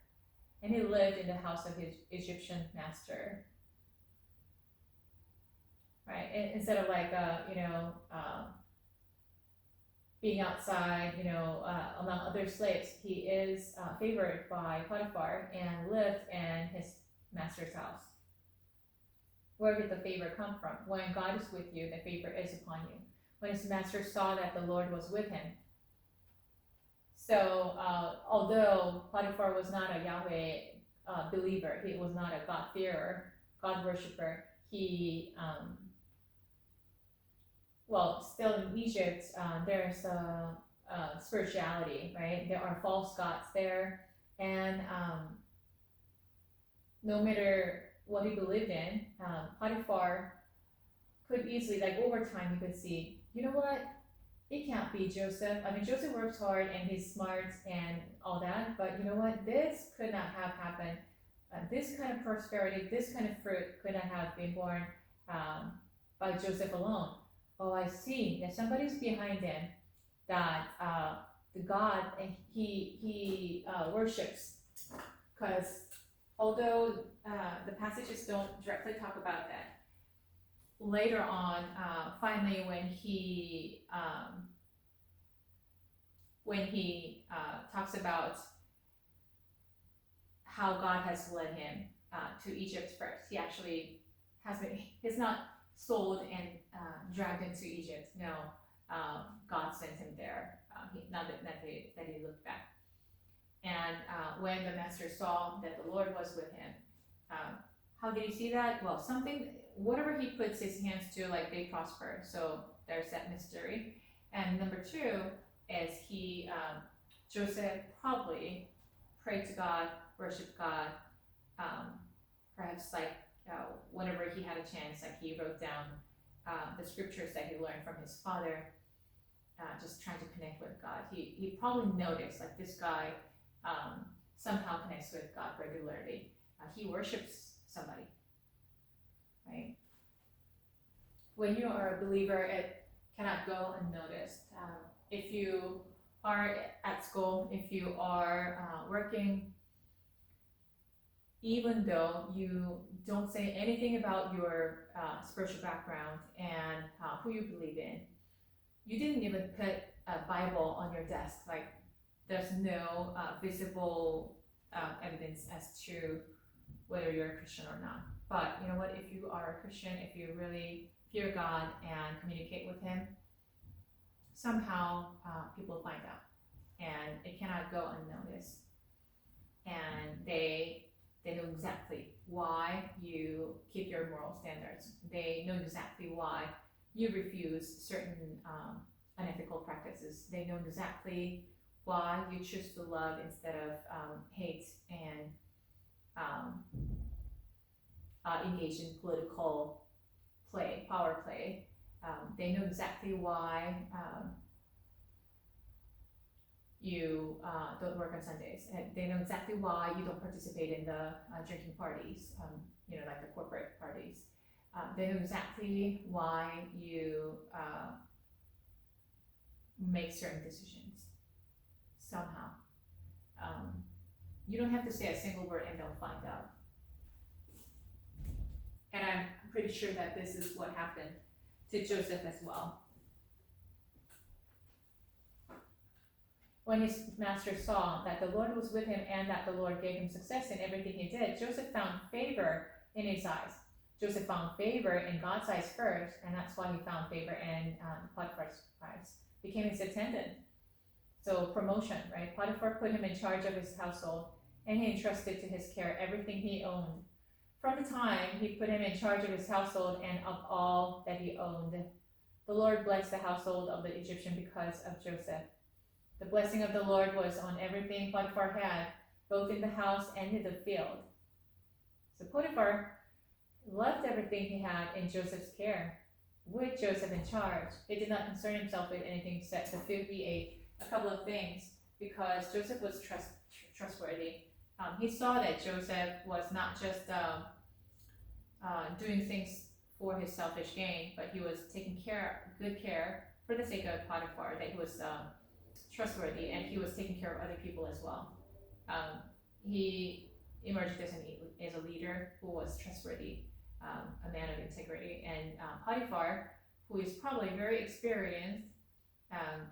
And he lived in the house of his Egyptian master, right? And instead of being outside, among other slaves, he is favored by Potiphar and lived in his master's house. Where did the favor come from? When God is with you, the favor is upon you. When his master saw that the Lord was with him. So, although Potiphar was not a Yahweh believer, he was not a God-fearer, God worshiper, he, still in Egypt, there's a spirituality, right? There are false gods there, and no matter what he believed in, Potiphar could easily, over time, he could see, you know what? It can't be Joseph. I mean, Joseph works hard and he's smart and all that, but you know what? This could not have happened. This kind of prosperity, this kind of fruit could not have been born by Joseph alone. Oh, I see that somebody's behind him, that the God he worships. Because although the passages don't directly talk about that, later on, finally, when he talks about how God has led him to Egypt first, he actually he's not sold and dragged into Egypt. No, God sent him there. Not that he looked back. And when the master saw that the Lord was with him, how did he see that? Well, whatever he puts his hands to, they prosper. So there's that mystery. And number two is Joseph probably prayed to God, worshiped God, perhaps whenever he had a chance, he wrote down the scriptures that he learned from his father, just trying to connect with God. He probably noticed this guy somehow connects with God regularly. He worships somebody, right? When you are a believer, it cannot go unnoticed. If you are at school, if you are working, even though you don't say anything about your spiritual background and who you believe in, you didn't even put a Bible on your desk. There's no visible evidence as to whether you're a Christian or not. But you know what? If you are a Christian, if you really fear God and communicate with him, somehow people find out. And it cannot go unnoticed. And they know exactly why you keep your moral standards. They know exactly why you refuse certain unethical practices. They know exactly why you choose to love instead of hate and engage in political play, power play. They know exactly why you don't work on Sundays. And they know exactly why you don't participate in the drinking parties, like the corporate parties. They know exactly why you make certain decisions somehow. You don't have to say a single word and they'll find out. And I'm pretty sure that this is what happened to Joseph as well. When his master saw that the Lord was with him and that the Lord gave him success in everything he did, Joseph found favor in his eyes. Joseph found favor in God's eyes first, and that's why he found favor in Potiphar's eyes. Became his attendant. So promotion, right? Potiphar put him in charge of his household, and he entrusted to his care everything he owned. From the time he put him in charge of his household and of all that he owned, the Lord blessed the household of the Egyptian because of Joseph. The blessing of the Lord was on everything Potiphar had, both in the house and in the field. So Potiphar left everything he had in Joseph's care, with Joseph in charge. He did not concern himself with anything except the food he ate. A couple of things, because Joseph was trustworthy. He saw that Joseph was not just doing things for his selfish gain, but he was taking good care for the sake of Potiphar, that he was trustworthy, and he was taking care of other people as well. He emerged as a leader who was trustworthy, a man of integrity, and Potiphar, who is probably very experienced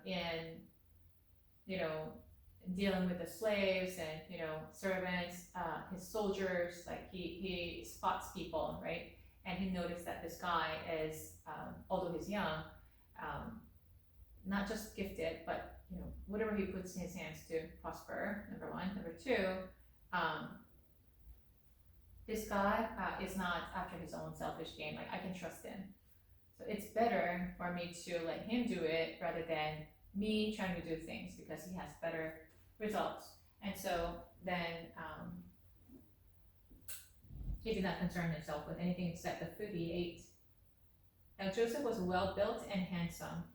in dealing with the slaves and servants, his soldiers. Like he spots people, right? And he noticed that this guy is, although he's young, not just gifted, but whatever he puts in his hands to prosper. Number one. Number two, this guy is not after his own selfish gain. Like, I can trust him. So it's better for me to let him do it rather than me trying to do things, because he has better results. And so then he did not concern himself with anything except the food he ate. Now Joseph was well built and handsome.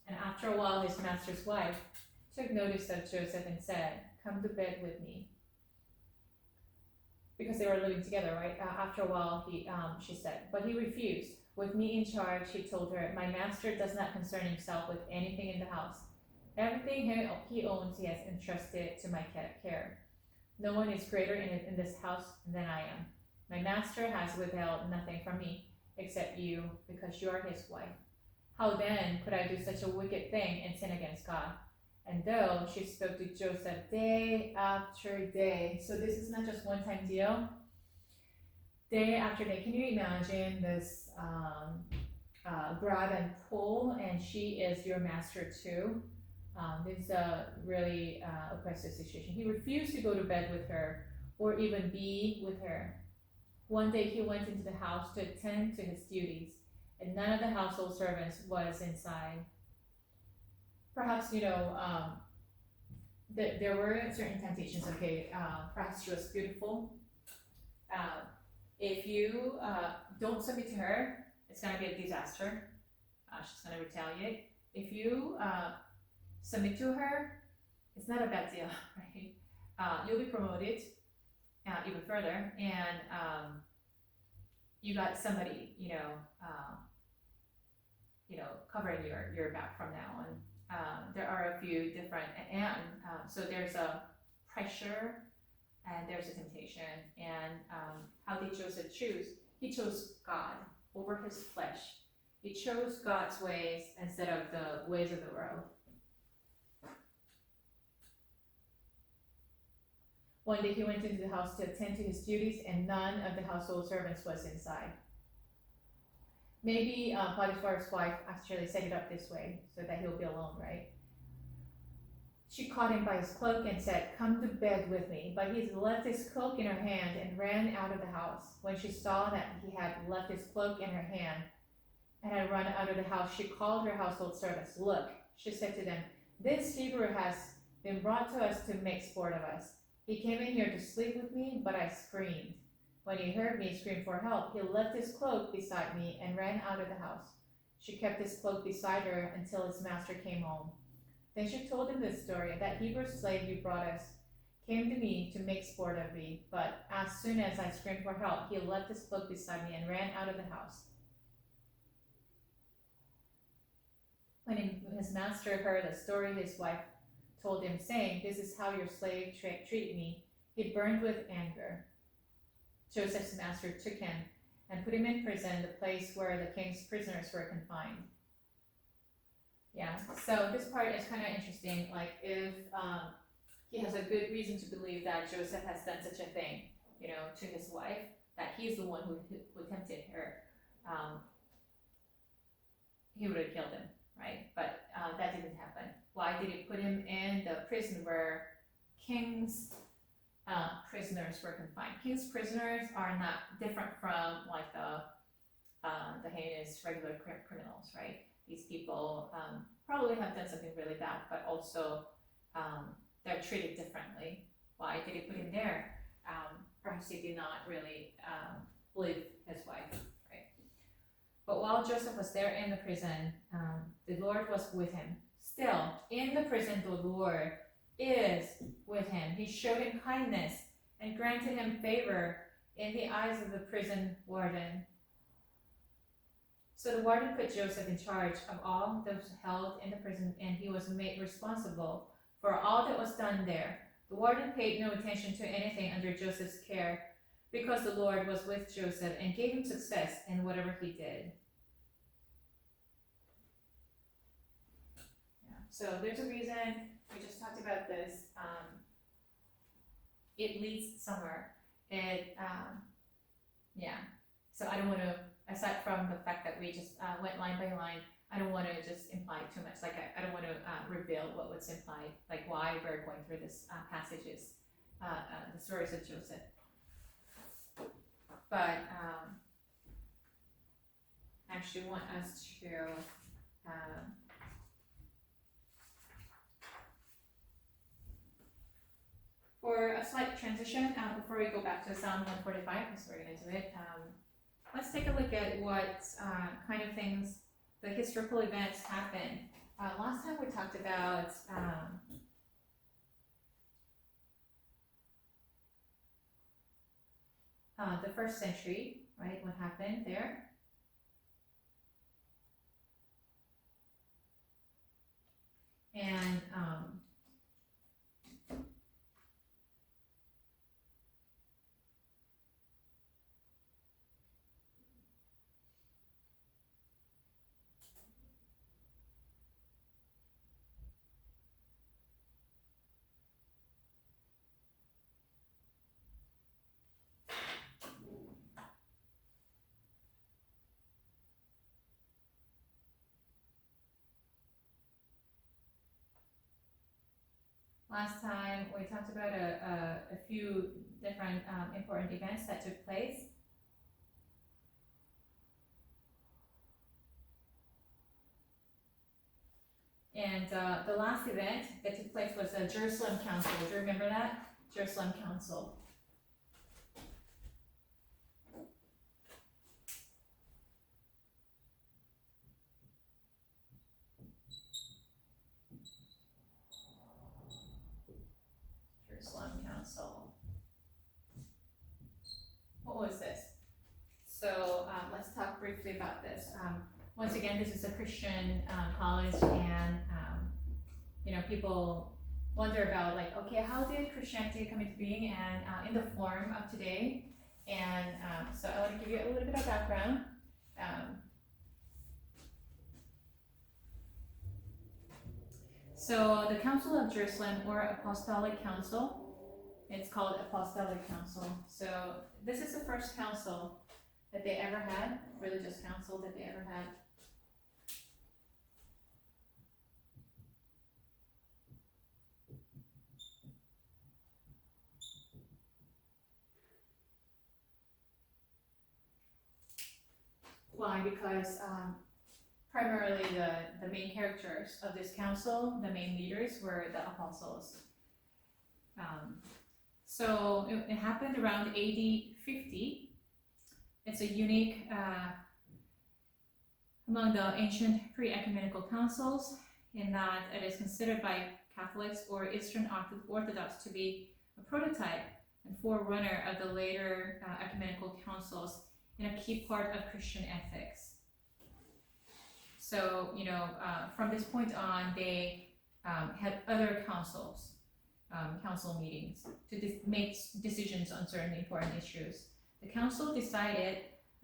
And after a while, his master's wife took notice of Joseph and said, "Come to bed with me." Because they were living together, right? After a while, she said, but he refused. "With me in charge," he told her, "my master does not concern himself with anything in the house. Everything he owns he has entrusted to my care. No one is greater in this house than I am. My master has withheld nothing from me except you, because you are his wife. How then could I do such a wicked thing and sin against God?" And though she spoke to Joseph day after day, so this is not just one-time deal, day after day. Can you imagine this grab and pull, and she is your master too? This is a really oppressive situation. He refused to go to bed with her or even be with her. One day he went into the house to attend to his duties, and none of the household servants was inside. Perhaps, there were certain temptations. Okay, perhaps she was beautiful. If you don't submit to her, it's going to be a disaster. She's going to retaliate. If you submit to her, it's not a bad deal, right? You'll be promoted even further, and you got somebody, covering your back from now on. There are a few different, and so there's a pressure and there's a temptation. And how did Joseph choose? He chose God over his flesh. He chose God's ways instead of the ways of the world. One day he went into the house to attend to his duties, and none of the household servants was inside. Maybe Potiphar's wife actually set it up this way so that he'll be alone, right? She caught him by his cloak and said, "Come to bed with me." But he left his cloak in her hand and ran out of the house. When she saw that he had left his cloak in her hand and had run out of the house, she called her household servants. "Look," she said to them, "this Hebrew has been brought to us to make sport of us. He came in here to sleep with me, but I screamed. When he heard me scream for help, he left his cloak beside me and ran out of the house." She kept his cloak beside her until his master came home. Then she told him this story: "That Hebrew slave you brought us came to me to make sport of me, but as soon as I screamed for help, he left his cloak beside me and ran out of the house." When his master heard the story his wife told him, saying, "This is how your slave treated me," he burned with anger. Joseph's master took him and put him in prison, the place where the king's prisoners were confined. Yeah, so this part is kind of interesting, like if he has a good reason to believe that Joseph has done such a thing, you know, to his wife, that he's the one who tempted her, he would have killed him, right? But that didn't happen. Why did he put him in the prison where king's prisoners were confined? King's prisoners are not different from like the heinous regular criminals, right? These people probably have done something really bad, but also they're treated differently. Why did he put him there? Perhaps he did not really believe his wife, right? But while Joseph was there in the prison, the Lord was with him. Still, in the prison, the Lord is with him. He showed him kindness and granted him favor in the eyes of the prison warden. So the warden put Joseph in charge of all those held in the prison, and he was made responsible for all that was done there. The warden paid no attention to anything under Joseph's care, because the Lord was with Joseph and gave him success in whatever he did. Yeah. So there's a reason, we just talked about this, it leads somewhere. So I don't want to, aside from the fact that we just went line by line, I don't want to just imply too much. Like I don't want to reveal what was implied, like why we're going through this passages, the stories of Joseph. But I actually want us to for a slight transition before we go back to Psalm 145, because we're going to do it. Let's take a look at what kind of things, the historical events happened. Last time we talked about the first century, right? What happened there? And last time we talked about a few different important events that took place. And the last event that took place was the Jerusalem Council. Do you remember that? Jerusalem Council. What was this? So let's talk briefly about this. Once again, this is a Christian college, and people wonder about, like, okay, how did Christianity come into being and in the form of today? And so I want to give you a little bit of background. So the Council of Jerusalem, or Apostolic Council, it's called Apostolic Council. So this is the first council that they ever had, religious council that they ever had. Why? Because primarily the main characters of this council, the main leaders, were the apostles. So it happened around AD 50. It's a unique among the ancient pre-ecumenical councils, in that it is considered by Catholics or Eastern Orthodox to be a prototype and forerunner of the later ecumenical councils, and a key part of Christian ethics. So, from this point on, they had other councils, council meetings, to make decisions on certain important issues. The council decided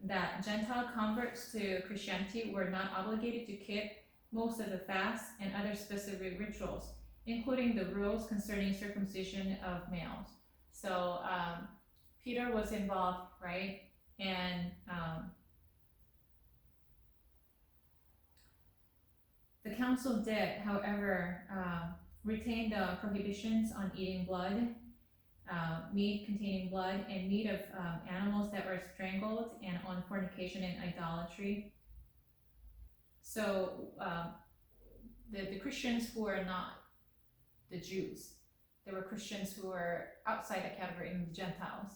that Gentile converts to Christianity were not obligated to keep most of the fasts, and other specific rituals, including the rules concerning circumcision of males. So Peter was involved, right? And the council did, however, retain the prohibitions on eating blood, meat containing blood, and meat of animals that were strangled, and on fornication and idolatry. So the Christians who are not the Jews, there were Christians who were outside the category, in the Gentiles,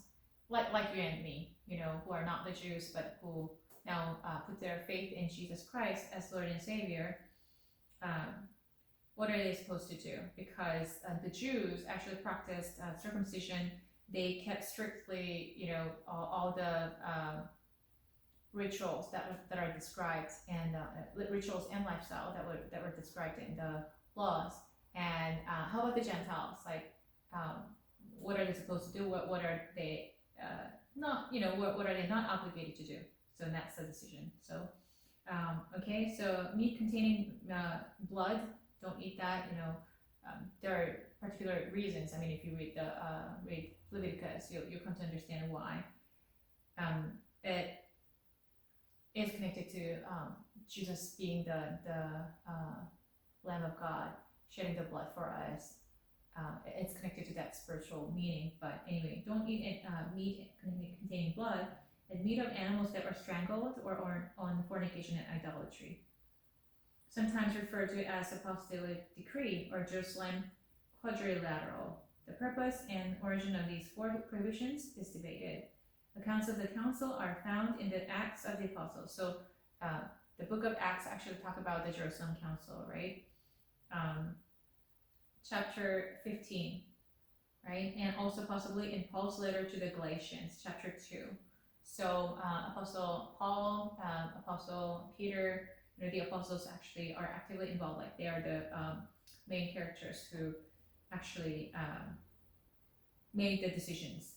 like you and me, who are not the Jews, but who now put their faith in Jesus Christ as Lord and Savior. What are they supposed to do? Because the Jews actually practiced circumcision. They kept strictly, all the rituals that are described, and rituals and lifestyle that were described in the laws. And how about the Gentiles? Like, what are they supposed to do? What are they not? What are they not obligated to do? So that's the decision. So, okay. So meat containing blood, don't eat that. There are particular reasons. I mean, if you read Leviticus, you'll come to understand why. It is connected to Jesus being the Lamb of God, shedding the blood for us. It's connected to that spiritual meaning. But anyway, don't eat meat containing blood, and meat of animals that were strangled, or on fornication and idolatry. Sometimes referred to as apostolic decree or Jerusalem quadrilateral. The purpose and origin of these 4 prohibitions is debated. Accounts of the council are found in the Acts of the Apostles. So the book of Acts actually talk about the Jerusalem Council, right? Chapter 15, right? And also possibly in Paul's letter to the Galatians, chapter 2. So Apostle Paul, Apostle Peter, the apostles actually are actively involved. Like, they are the main characters who actually made the decisions,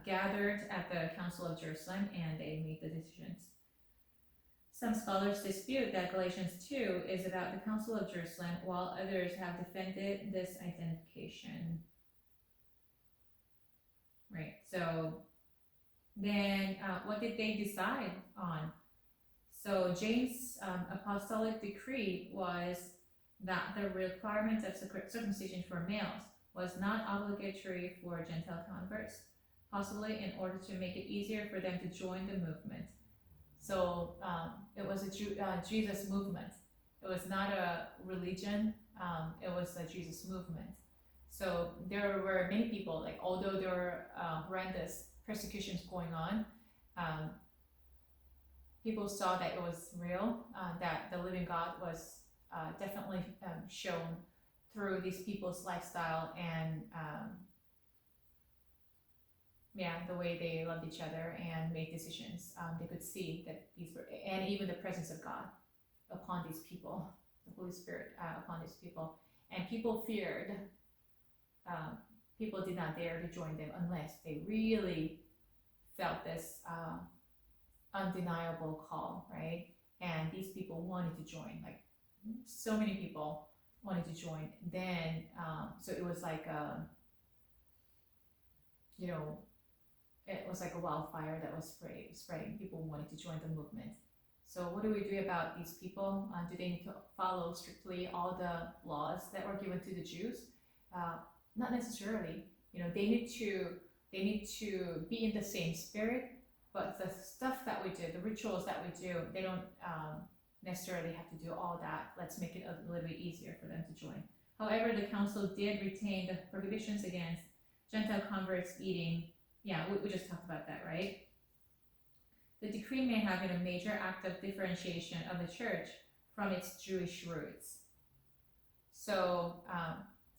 gathered at the Council of Jerusalem, and they made the decisions. Some scholars dispute that Galatians 2 is about the Council of Jerusalem, while others have defended this identification. Right, so then what did they decide on? So James' apostolic decree was that the requirement of circumcision for males was not obligatory for Gentile converts, possibly in order to make it easier for them to join the movement. So it was a Jesus movement. It was not a religion, it was a Jesus movement. So there were many people, like, although there were horrendous persecutions going on, people saw that it was real, that the living God was definitely shown through these people's lifestyle and the way they loved each other and made decisions. They could see that these were, and even the presence of God upon these people, the Holy Spirit upon these people. And people feared, people did not dare to join them unless they really felt this undeniable call, right? And these people wanted to join, like, so many people wanted to join. Then, so it was like, it was like a wildfire that was spreading. People wanted to join the movement. So what do we do about these people? Do they need to follow strictly all the laws that were given to the Jews? Not necessarily. They need to be in the same spirit, but the stuff that we do, the rituals that we do, they don't necessarily have to do all that. Let's make it a little bit easier for them to join. However, the council did retain the prohibitions against Gentile converts eating. Yeah, we just talked about that, right? The decree may have been a major act of differentiation of the church from its Jewish roots. So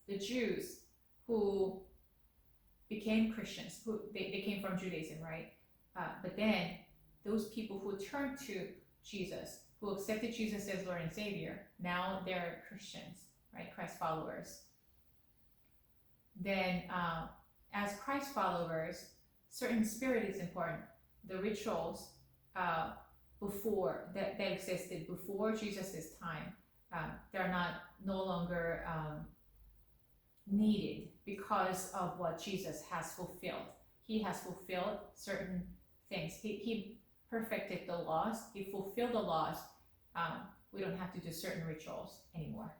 the Jews who became Christians, they came from Judaism, right? But then those people who turned to Jesus, who accepted Jesus as Lord and Savior, now they're Christians, right? Christ followers. Then as Christ followers, certain spirit is important. The rituals before that existed before Jesus' time, they're not no longer needed because of what Jesus has fulfilled. He has fulfilled certain things. He perfected the laws. He fulfilled the laws. We don't have to do certain rituals anymore.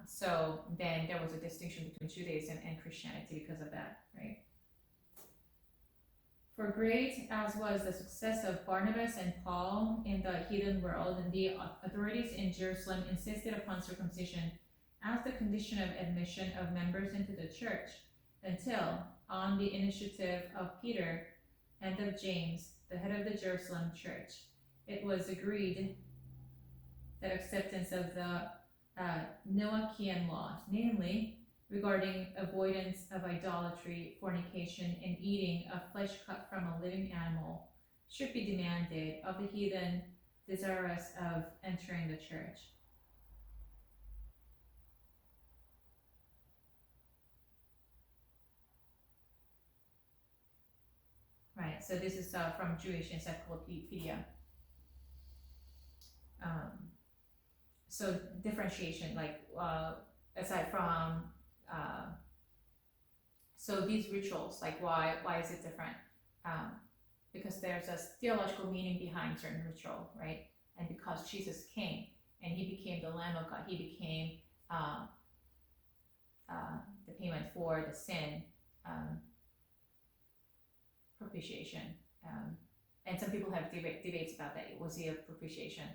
So then there was a distinction between Judaism and Christianity because of that, right? For great as was the success of Barnabas and Paul in the heathen world, the authorities in Jerusalem insisted upon circumcision as the condition of admission of members into the church, until, on the initiative of Peter and of James, the head of the Jerusalem church, it was agreed that acceptance of the Noachian laws, namely regarding avoidance of idolatry, fornication, and eating of flesh cut from a living animal, should be demanded of the heathen desirous of entering the church. Right, so this is from Jewish Encyclopedia. So differentiation, like aside from, so these rituals, like why is it different? Because there's a theological meaning behind certain ritual, right? And because Jesus came and he became the Lamb of God, he became the payment for the sin, propitiation. And some people have debates about that. Was he a propitiation?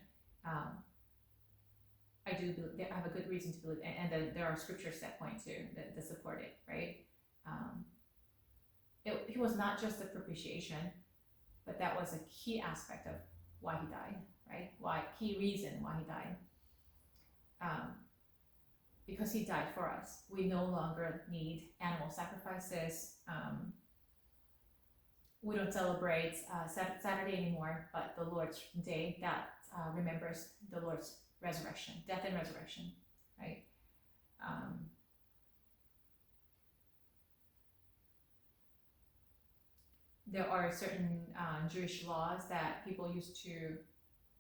I do believe, I have a good reason to believe, and there are scriptures that point to that support it, right? He was not just a propitiation, but that was a key aspect of why he died, right? Key reason why he died. Because he died for us. We no longer need animal sacrifices. We don't celebrate Saturday anymore, but the Lord's Day that remembers the Lord's resurrection, death and resurrection, right? There are certain Jewish laws that people used to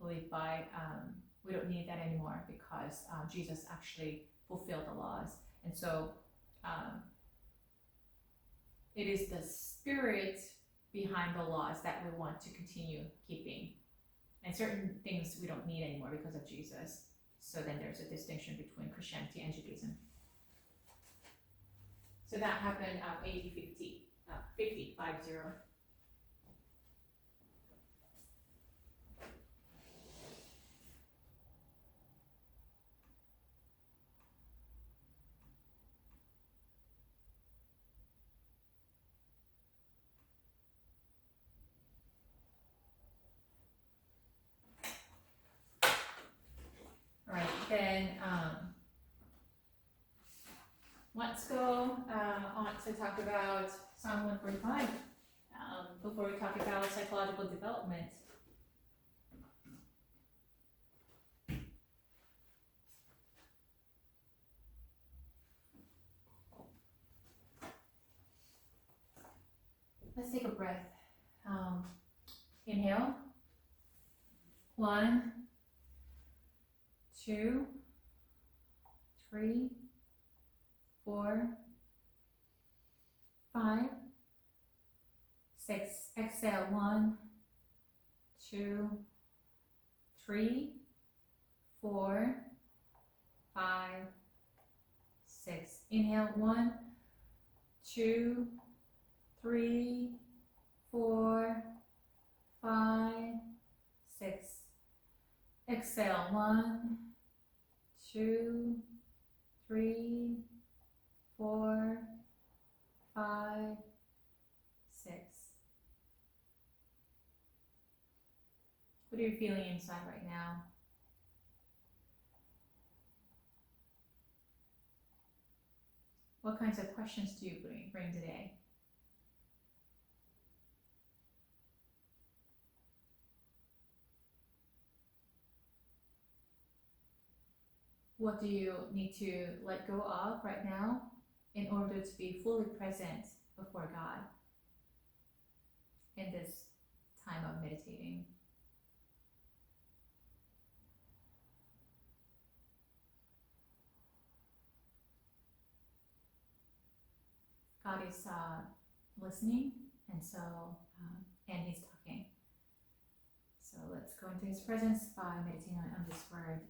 live by. We don't need that anymore because Jesus actually fulfilled the laws. And so it is the spirit behind the laws that we want to continue keeping. And certain things we don't need anymore because of Jesus. So then there's a distinction between Christianity and Judaism. So that happened AD 50. Right, then let's go on to talk about Psalm 145 before we talk about psychological development. Let's take a breath. Inhale. 1, 2, 3, 4, 5, 6. Exhale. 1, 2, 3, 4, 5, 6. Inhale. 1, 2, 3, 4, 5, 6. Exhale. 1, 2, 3, 4, 5, 6. What are you feeling inside right now? What kinds of questions do you bring today? What do you need to let go of right now in order to be fully present before God in this time of meditating? God is listening, and so and He's talking. So let's go into His presence by meditating on this word.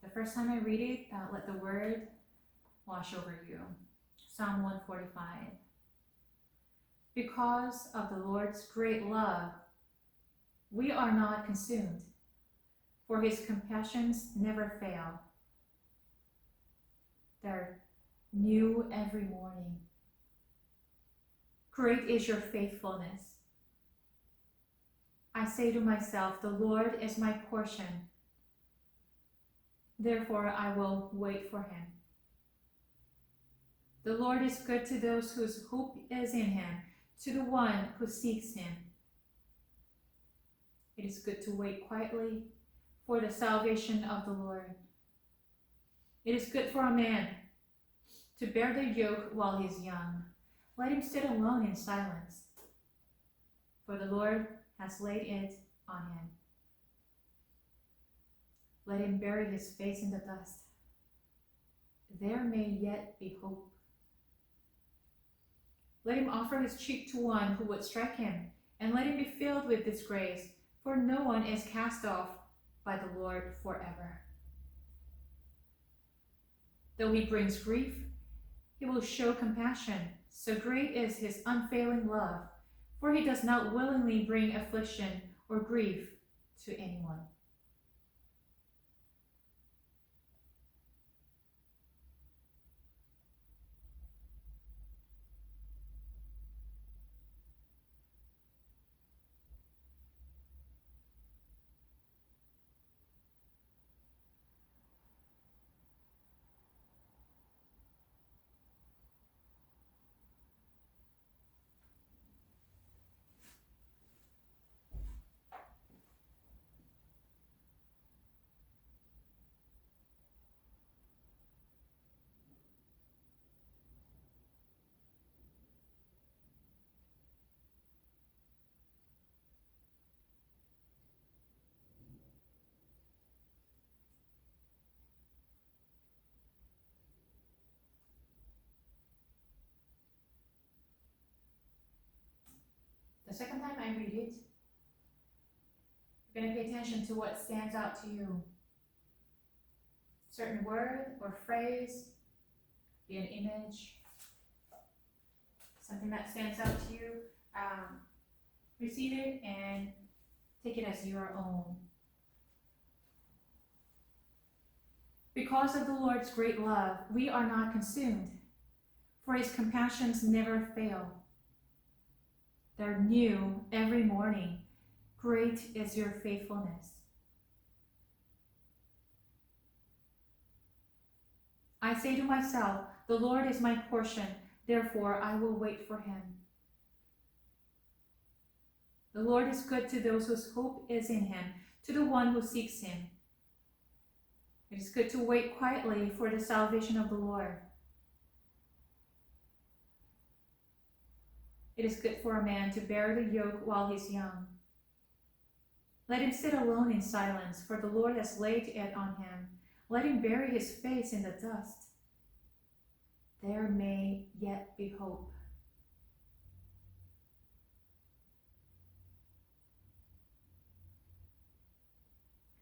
The first time I read it, let the word wash over you. Psalm 145. Because of the Lord's great love, we are not consumed, for His compassions never fail. They're new every morning. Great is your faithfulness. I say to myself, the Lord is my portion. Therefore, I will wait for Him. The Lord is good to those whose hope is in Him, to the one who seeks Him. It is good to wait quietly for the salvation of the Lord. It is good for a man to bear the yoke while he is young. Let him sit alone in silence, for the Lord has laid it on him. Let him bury his face in the dust. There may yet be hope. Let him offer his cheek to one who would strike him, and let him be filled with disgrace, for no one is cast off by the Lord forever. Though he brings grief, He will show compassion. So great is His unfailing love, for He does not willingly bring affliction or grief to anyone. The second time I read it, you're going to pay attention to what stands out to you. Certain word or phrase, be an image, something that stands out to you. Receive it and take it as your own. Because of the Lord's great love, we are not consumed, for His compassions never fail. They're new every morning. Great is your faithfulness. I say to myself, the Lord is my portion, therefore I will wait for Him. The Lord is good to those whose hope is in Him, to the one who seeks Him. It is good to wait quietly for the salvation of the Lord. It is good for a man to bear the yoke while he is young. Let him sit alone in silence, for the Lord has laid it on him. Let him bury his face in the dust. There may yet be hope.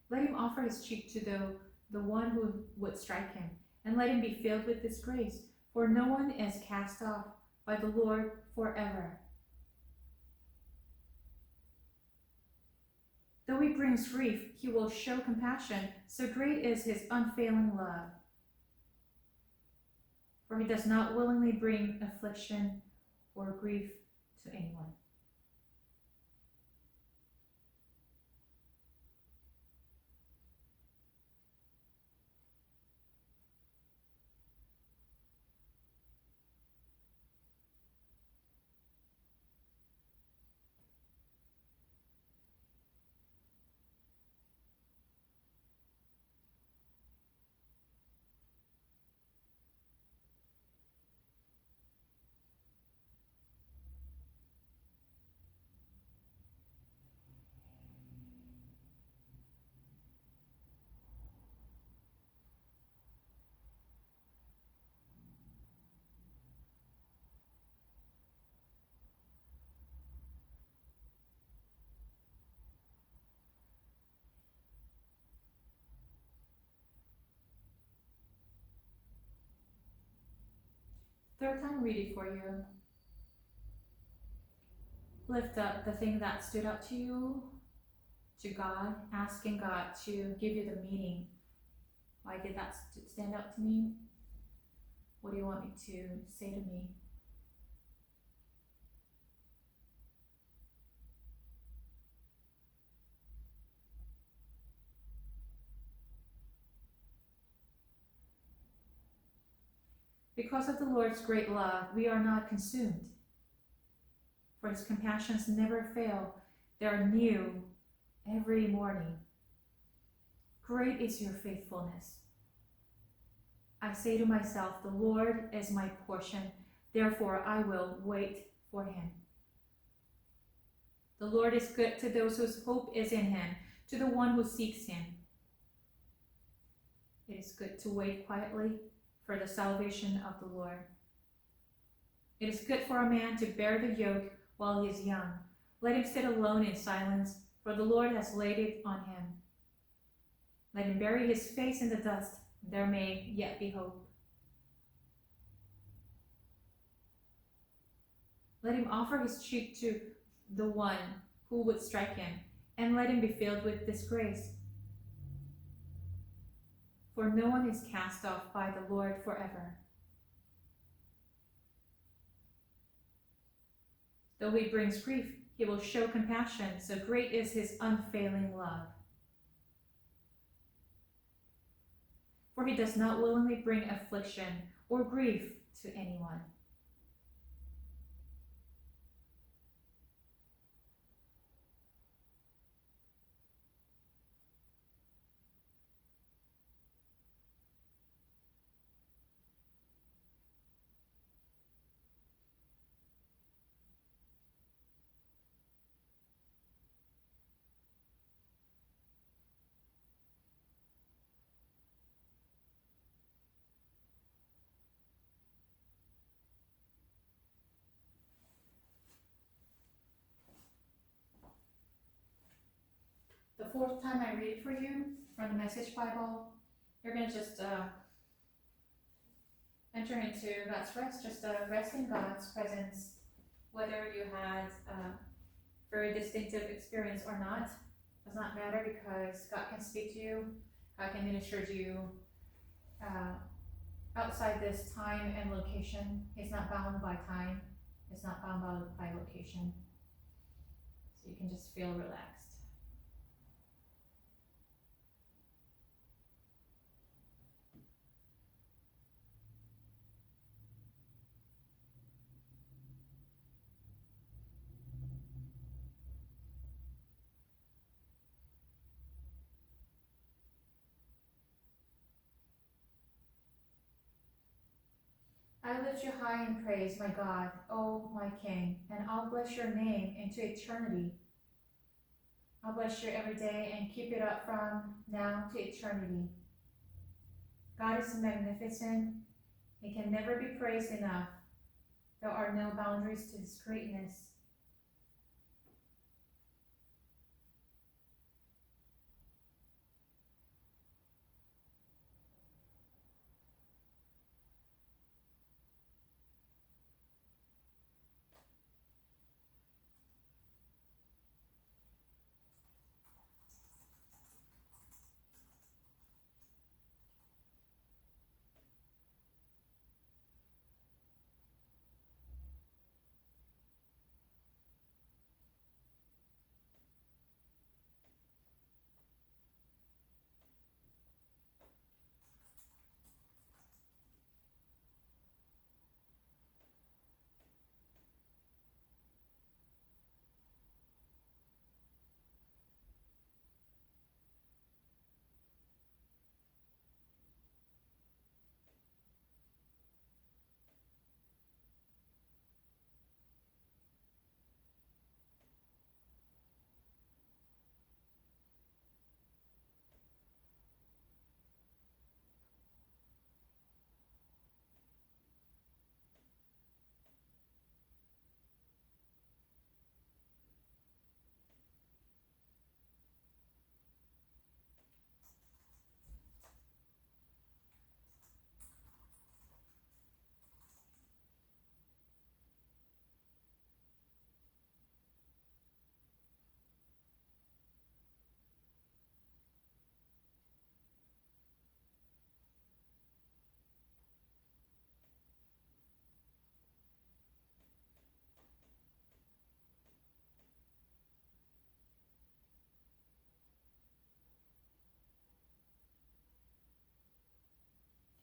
Let him offer his cheek to the one who would strike him, and let him be filled with disgrace, for no one is cast off by the Lord forever. Though he brings grief, He will show compassion, so great is His unfailing love. For He does not willingly bring affliction or grief to anyone. Third time, read it for you. Lift up the thing that stood out to you to God, asking God to give you the meaning. Why did that stand out to me? What do you want me to say to me? Because of the Lord's great love, we are not consumed. For his compassions never fail. They are new every morning. Great is your faithfulness. I say to myself, the Lord is my portion, therefore I will wait for him. The Lord is good to those whose hope is in him, to the one who seeks him. It is good to wait quietly for the salvation of the Lord. It is good for a man to bear the yoke while he is young. Let him sit alone in silence, for the Lord has laid it on him. Let him bury his face in the dust, there may yet be hope. Let him offer his cheek to the one who would strike him, and let him be filled with disgrace. For no one is cast off by the Lord forever. Though he brings grief, he will show compassion, so great is his unfailing love. For he does not willingly bring affliction or grief to anyone. The fourth time I read for you from the Message Bible, you're going to just enter into God's rest, just rest in God's presence, whether you had a very distinctive experience or not. Does not matter, because God can speak to you, God can minister to you outside this time and location. He's not bound by time, he's not bound by location. So you can just feel relaxed. I lift you high in praise, my God, O my King, and I'll bless your name into eternity. I'll bless you every day and keep it up from now to eternity. God is magnificent. He can never be praised enough. There are no boundaries to his greatness.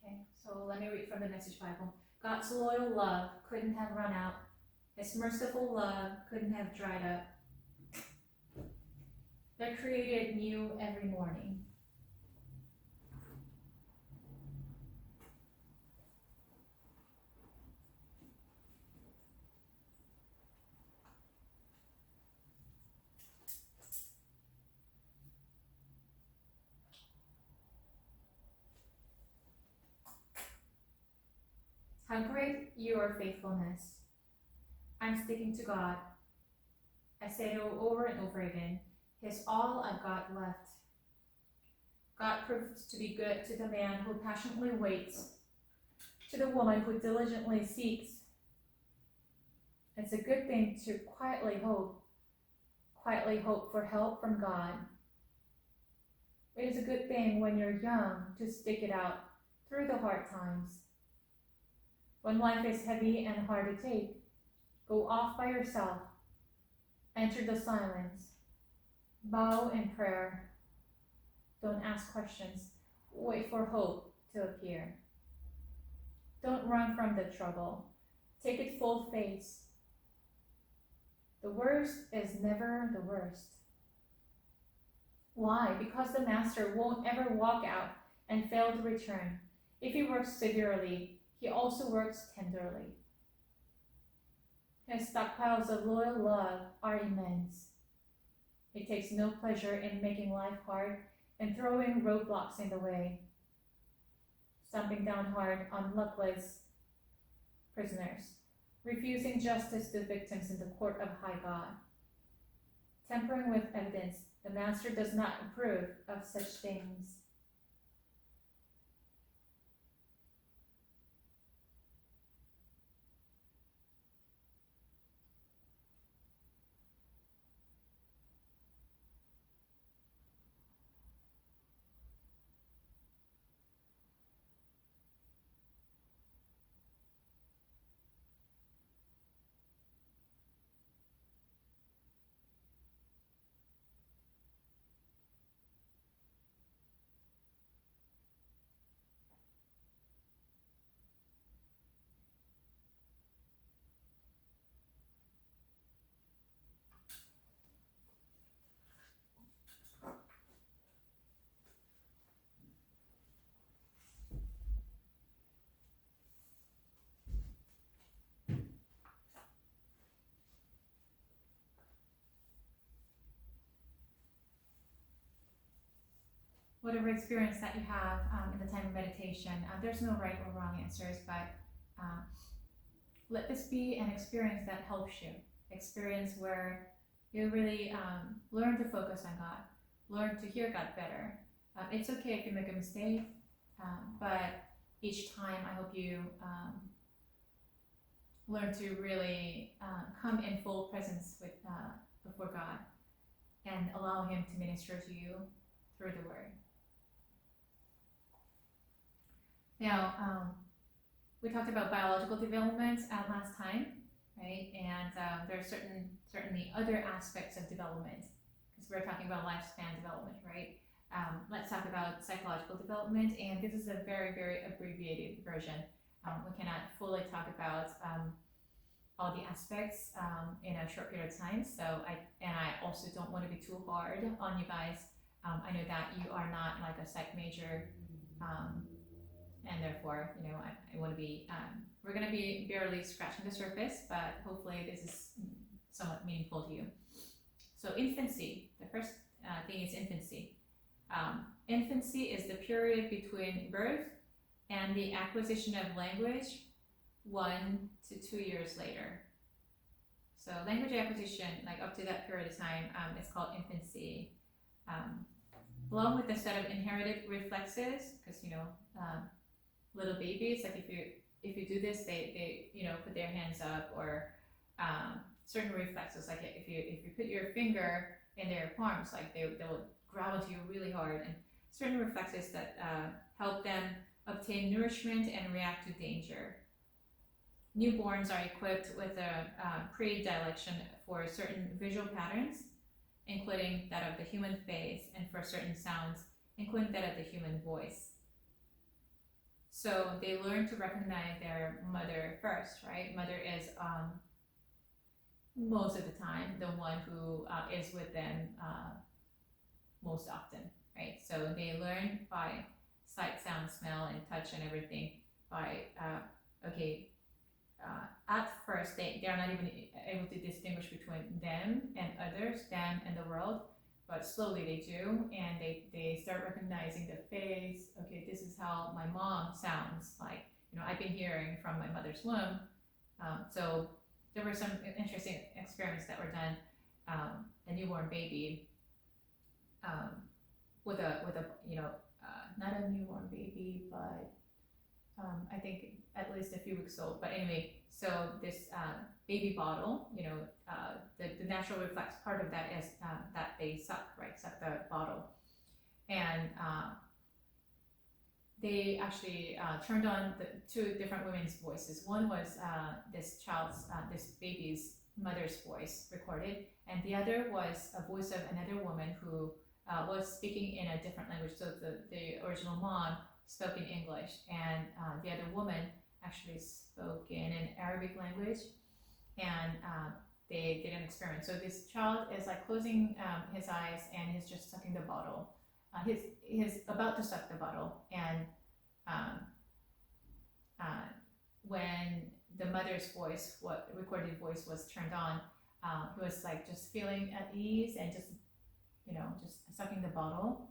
Okay, so let me read from the Message Bible. God's loyal love couldn't have run out. His merciful love couldn't have dried up. They're created new every morning. How great your faithfulness. I'm sticking to God. I say it over and over again. He's all I've got left. God proves to be good to the man who passionately waits, to the woman who diligently seeks. It's a good thing to quietly hope for help from God. It is a good thing when you're young to stick it out through the hard times. When life is heavy and hard to take, go off by yourself, enter the silence, bow in prayer. Don't ask questions, wait for hope to appear. Don't run from the trouble, take it full face. The worst is never the worst. Why? Because the master won't ever walk out and fail to return. If he works severely, he also works tenderly. His stockpiles of loyal love are immense. He takes no pleasure in making life hard and throwing roadblocks in the way, stomping down hard on luckless prisoners, refusing justice to victims in the court of high God. Tempering with evidence, the master does not approve of such things. Whatever experience that you have in the time of meditation, there's no right or wrong answers, but let this be an experience that helps you. Experience where you really learn to focus on God, learn to hear God better. It's okay if you make a mistake, but each time I hope you learn to really come in full presence with before God and allow Him to minister to you through the Word. Now, we talked about biological development last time, right? And there are certainly other aspects of development, because we're talking about lifespan development, right? Let's talk about psychological development, and this is a very, very abbreviated version. We cannot fully talk about all the aspects in a short period of time, so I also don't want to be too hard on you guys. I know that you are not like a psych major, and therefore, I want to be, we're going to be barely scratching the surface, but hopefully this is somewhat meaningful to you. So infancy, the first thing is infancy. Infancy is the period between birth and the acquisition of language 1 to 2 years later. So language acquisition, like up to that period of time, is called infancy. Along with a set of inherited reflexes, because little babies, like if you do this, they put their hands up, or certain reflexes, like if you put your finger in their palms, like they will grab onto you really hard, and certain reflexes that help them obtain nourishment and react to danger. Newborns are equipped with a predilection for certain visual patterns, including that of the human face, and for certain sounds, including that of the human voice. So they learn to recognize their mother first, right? Mother is most of the time the one who is with them most often, right? So they learn by sight, sound, smell, and touch and everything by at first they're not even able to distinguish between them and others, them and the world, but slowly they do, and they start recognizing the face. Okay, this is how my mom sounds like, I've been hearing from my mother's womb. So there were some interesting experiments that were done. A newborn baby with a not a newborn baby, but I think at least a few weeks old. But anyway, so this baby bottle, the natural reflex part of that is that they suck the bottle. And they actually turned on the two different women's voices. One was this baby's mother's voice recorded, and the other was a voice of another woman who was speaking in a different language. So the original mom spoke in English, and the other woman actually spoke in an Arabic language, and they did an experiment. So this child is like closing his eyes, and he's just sucking the bottle. He's about to suck the bottle, and when the mother's voice, what recorded voice was turned on, he was like just feeling at ease and just sucking the bottle.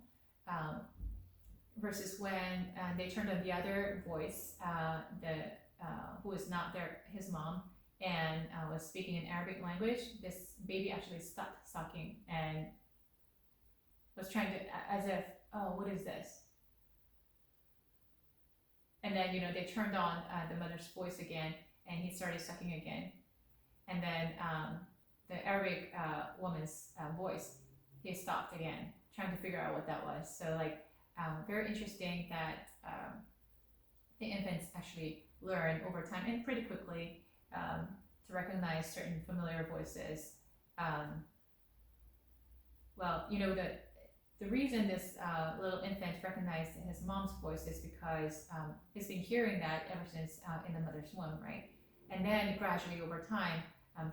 Versus when they turned on the other voice, who was not his mom, and was speaking in Arabic language, this baby actually stopped sucking and was trying to, as if, oh, what is this? And then, they turned on the mother's voice again, and he started sucking again. And then the Arabic woman's voice, he stopped again, trying to figure out what that was. So very interesting that the infants actually learn over time and pretty quickly to recognize certain familiar voices. The reason this little infant recognized his mom's voice is because he's been hearing that ever since in the mother's womb, right? And then gradually over time,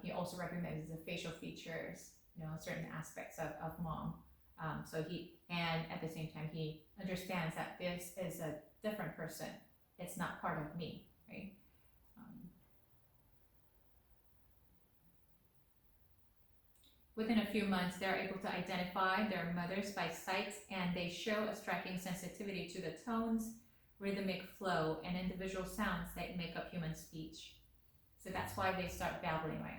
he also recognizes the facial features, certain aspects of mom. And at the same time, he understands that this is a different person. It's not part of me, right? Within a few months, they're able to identify their mothers by sight, and they show a striking sensitivity to the tones, rhythmic flow, and individual sounds that make up human speech. So that's why they start babbling, like,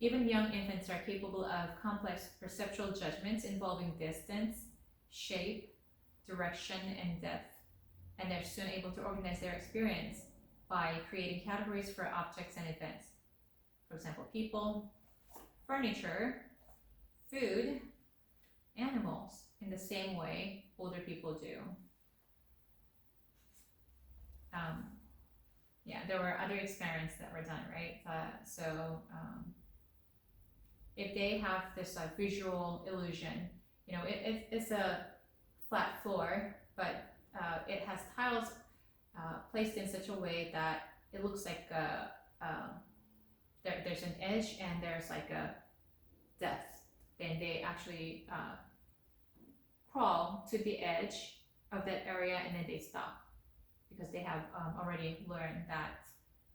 even young infants are capable of complex perceptual judgments involving distance, shape, direction, and depth, and they're soon able to organize their experience by creating categories for objects and events. For example, people, furniture, food, animals, in the same way older people do. There were other experiments that were done, right? If they have this visual illusion, it's a flat floor, but it has tiles placed in such a way that it looks like there's an edge and there's like a depth. Then they actually crawl to the edge of that area, and then they stop because they have already learned that,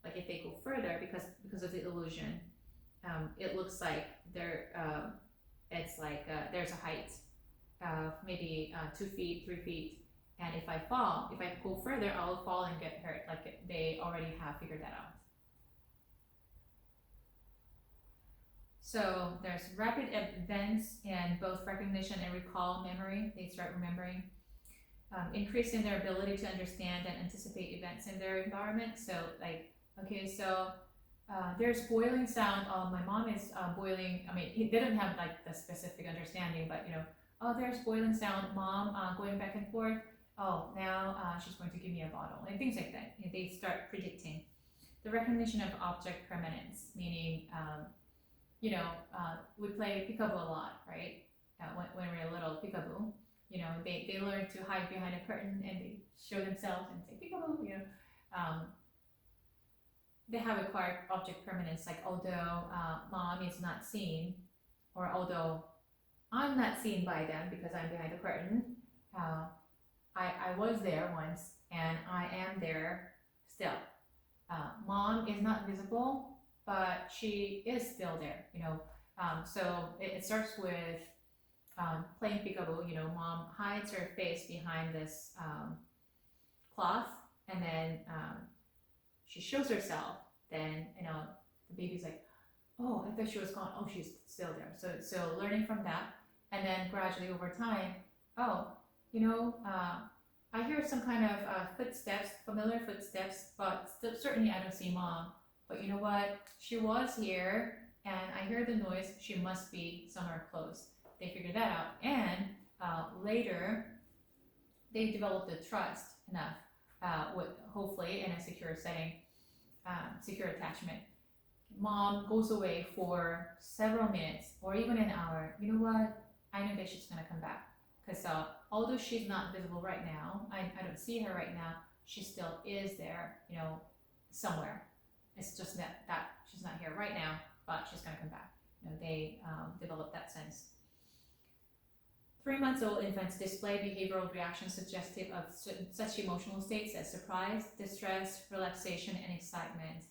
like, if they go further because of the illusion, it looks like it's like there's a height of maybe 2 feet, 3 feet, and if I go further, I'll fall and get hurt. Like, they already have figured that out. So there's rapid events in both recognition and recall memory. They start remembering, increase in their ability to understand and anticipate events in their environment. So there's boiling sound. My mom is boiling. I mean, they didn't have like the specific understanding, but there's boiling sound. Mom going back and forth. Oh, now she's going to give me a bottle, and things like that. They start predicting. The recognition of object permanence, meaning, we play peekaboo a lot, right? When we were little, peekaboo. they learn to hide behind a curtain and they show themselves and say peekaboo, they have acquired object permanence, like although mom is not seen, or although I'm not seen by them because I'm behind the curtain, I was there once and I am there still. Mom is not visible, but she is still there, so it starts with playing peekaboo. Mom hides her face behind this cloth, and then she shows herself. Then the baby's like, oh, I thought she was gone. Oh, she's still there. So learning from that, and then gradually over time, oh, I hear some kind of footsteps, familiar footsteps, but certainly I don't see mom. But you know what? She was here, and I hear the noise. She must be somewhere close. They figured that out, and later they developed the trust enough, with hopefully in a secure setting, secure attachment. Mom goes away for several minutes or even an hour. You know what? I know that she's gonna come back, because although she's not visible right now, I don't see her right now, she still is there, somewhere. It's just that she's not here right now, but she's gonna come back. They develop that sense. 3-month-old infants display behavioral reactions suggestive of such emotional states as surprise, distress, relaxation, and excitement.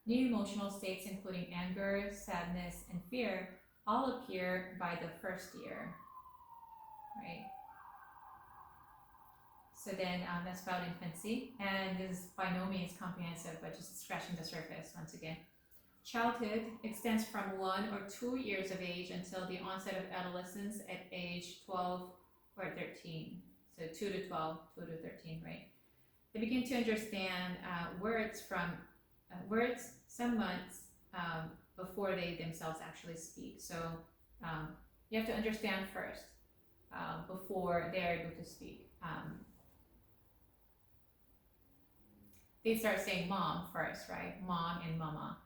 New emotional states, including anger, sadness, and fear, all appear by the first year, right? So then that's about infancy, and this is by no means comprehensive, but just scratching the surface once again. Childhood extends from 1 or 2 years of age until the onset of adolescence at age 12 or 13. So 2 to 12, 2 to 13, right? They begin to understand words some months before they themselves actually speak. So you have to understand first before they are able to speak. They start saying mom first, right? Mom and mama.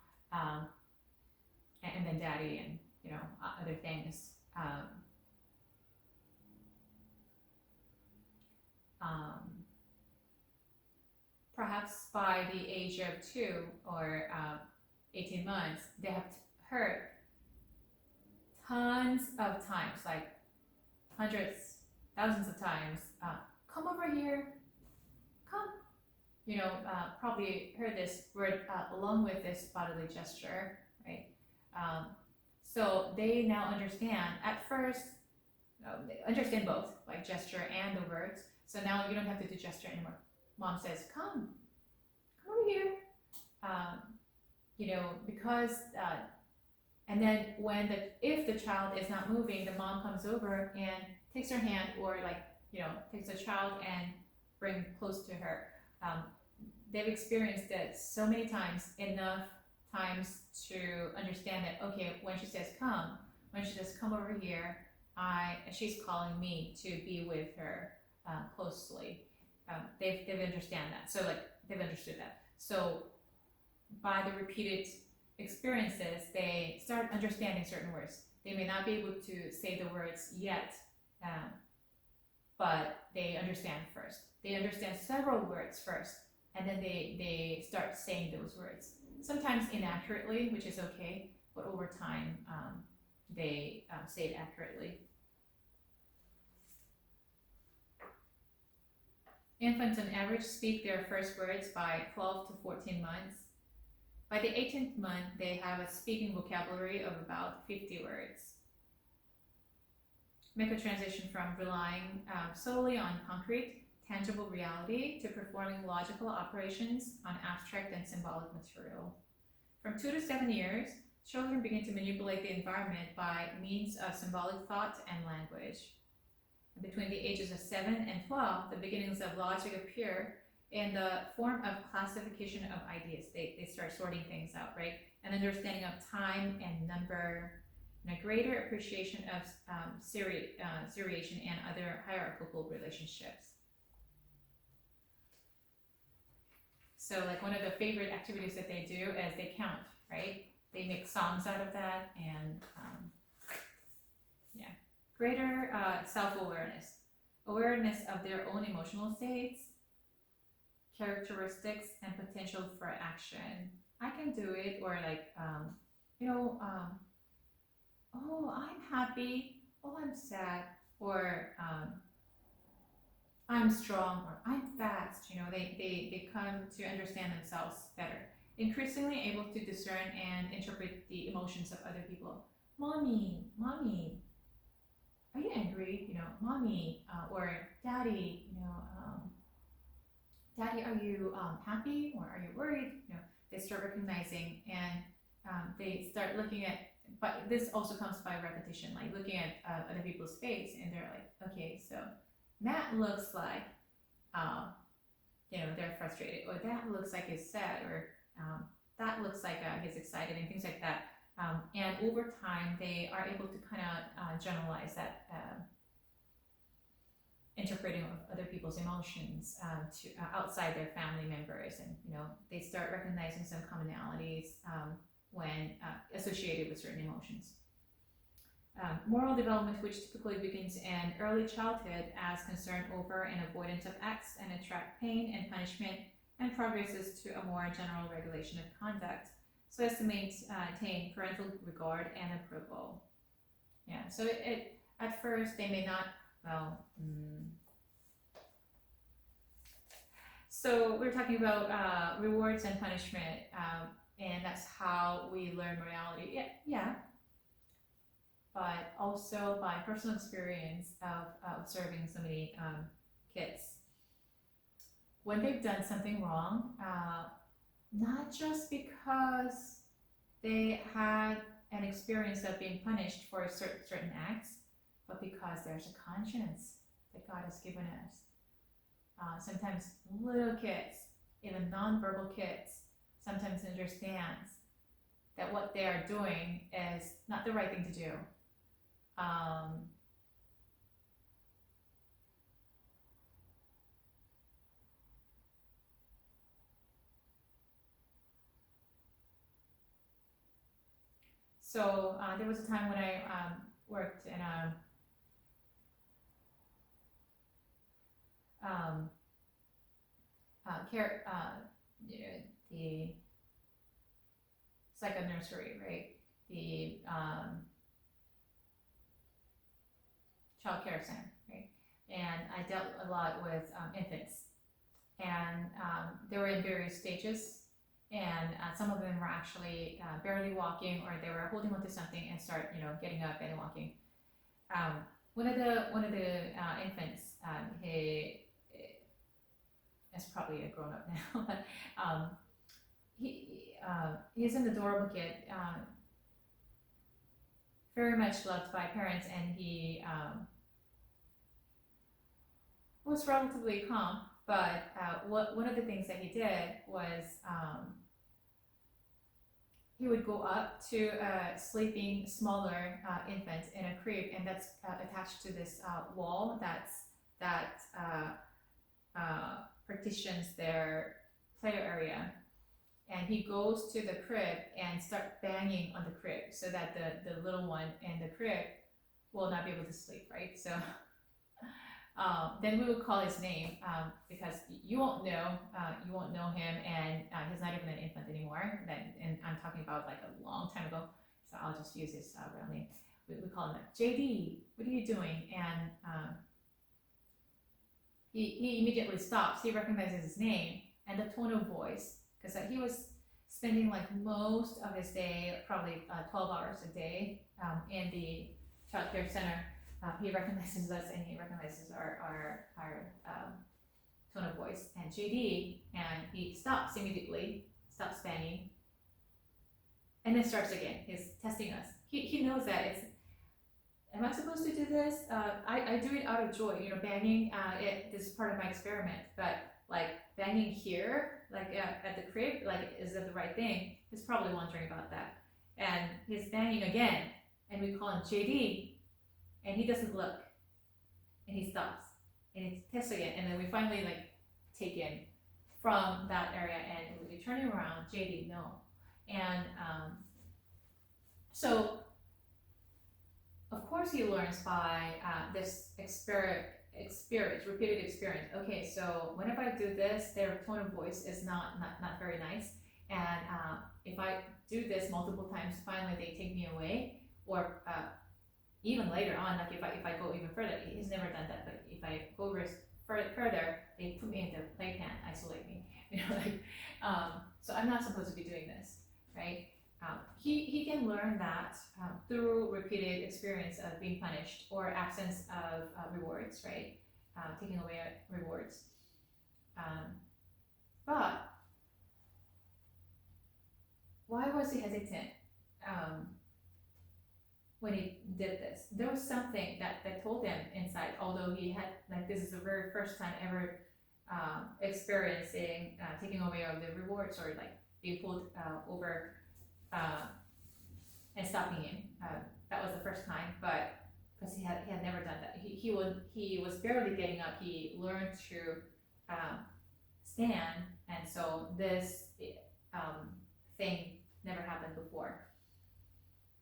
And then daddy and other things. Perhaps by the age of 2 or 18 months, they have heard tons of times, like hundreds, thousands of times, come over here, come. Probably heard this word along with this bodily gesture, right? So they now understand. At first, they understand both, like gesture and the words. So now you don't have to do gesture anymore. Mom says, come over here. Because, and then if the child is not moving, the mom comes over and takes her hand, or takes the child and bring close to her. They've experienced it so many times, enough times to understand that, okay, when she says come over here, she's calling me to be with her closely. They've understand that. So they've understood that. So by the repeated experiences, they start understanding certain words. They may not be able to say the words yet, but they understand first. They understand several words first, and then they start saying those words. Sometimes inaccurately, which is okay, but over time, they say it accurately. Infants on average speak their first words by 12 to 14 months. By the 18th month, they have a speaking vocabulary of about 50 words. Make a transition from relying solely on concrete, tangible reality to performing logical operations on abstract and symbolic material. From 2 to 7 years, children begin to manipulate the environment by means of symbolic thought and language. Between the ages of 7 and 12, the beginnings of logic appear in the form of classification of ideas. They start sorting things out, right? An understanding of time and number, and a greater appreciation of seriation and other hierarchical relationships. So one of the favorite activities that they do is they count, right? They make songs out of that, and greater self-awareness. awareness of their own emotional states, characteristics, and potential for action. I can do it, or like, oh, I'm happy, oh, I'm sad, or I'm strong, or I'm fast. They come to understand themselves better, increasingly able to discern and interpret the emotions of other people. Mommy, are you angry? Mommy, or daddy, daddy, are you happy, or are you worried? They start recognizing, and they start looking at, but this also comes by repetition, like looking at other people's face, and they're like, okay, so that looks like, they're frustrated, or that looks like he's sad, or that looks like he's excited, and things like that. And over time, they are able to kind of generalize that interpreting of other people's emotions to outside their family members, and they start recognizing some commonalities when associated with certain emotions. Moral development, which typically begins in early childhood as concern over and avoidance of acts and attract pain and punishment, and progresses to a more general regulation of conduct, so as to maintain parental regard and approval. Yeah, so it at first they may not, so we're talking about rewards and punishment, and that's how we learn morality. Yeah, but also by personal experience of observing so many kids. When they've done something wrong, not just because they had an experience of being punished for certain acts, but because there's a conscience that God has given us. Sometimes little kids, even non-verbal kids, sometimes understands that what they are doing is not the right thing to do. So there was a time when I worked in a care, the it's like a nursery, right? The child care center, right? And I dealt a lot with infants, and they were in various stages, and some of them were actually barely walking, or they were holding onto something and start, getting up and walking. One of the infants, he is probably a grown up now, but he's an adorable kid, very much loved by parents, and he was relatively calm. But one of the things that he did was he would go up to a sleeping smaller infant in a crib, and that's attached to this wall that partitions their play area. And he goes to the crib and start banging on the crib so that the little one in the crib will not be able to sleep, right? So then we would call his name because you won't know him, and he's not even an infant anymore. And I'm talking about like a long time ago, so I'll just use his real name. We call him JD. What are you doing? And he immediately stops. He recognizes his name and the tone of voice, because he was spending like most of his day, probably 12 hours a day, in the child care center. He recognizes us, and he recognizes our tone of voice, and JD, and he stops immediately, stops banging, and then starts again. He's testing us. He knows that it's, am I supposed to do this? I do it out of joy, banging. This is part of my experiment, but like banging here, like at the crib, like is that the right thing? He's probably wondering about that, and he's banging again, and we call him JD. And he doesn't look, and he stops, and he tests again, and then we finally like take in from that area, and we turn it around, JD, no. And so of course he learns by this repeated experience. Okay, so whenever I do this, their tone of voice is not very nice. And if I do this multiple times, finally they take me away. Or even later on, like if I go even further, he's never done that. But if I go further, they put me in the playpen, isolate me. So I'm not supposed to be doing this, right? He can learn that through repeated experience of being punished or absence of rewards, right? Taking away rewards. But why was he hesitant when he did this? There was something that told him inside, although he had, like, this is the very first time ever experiencing taking away of the rewards or like being pulled over and stopping him. That was the first time, but because he had never done that. He was barely getting up. He learned to stand, and so this thing never happened before.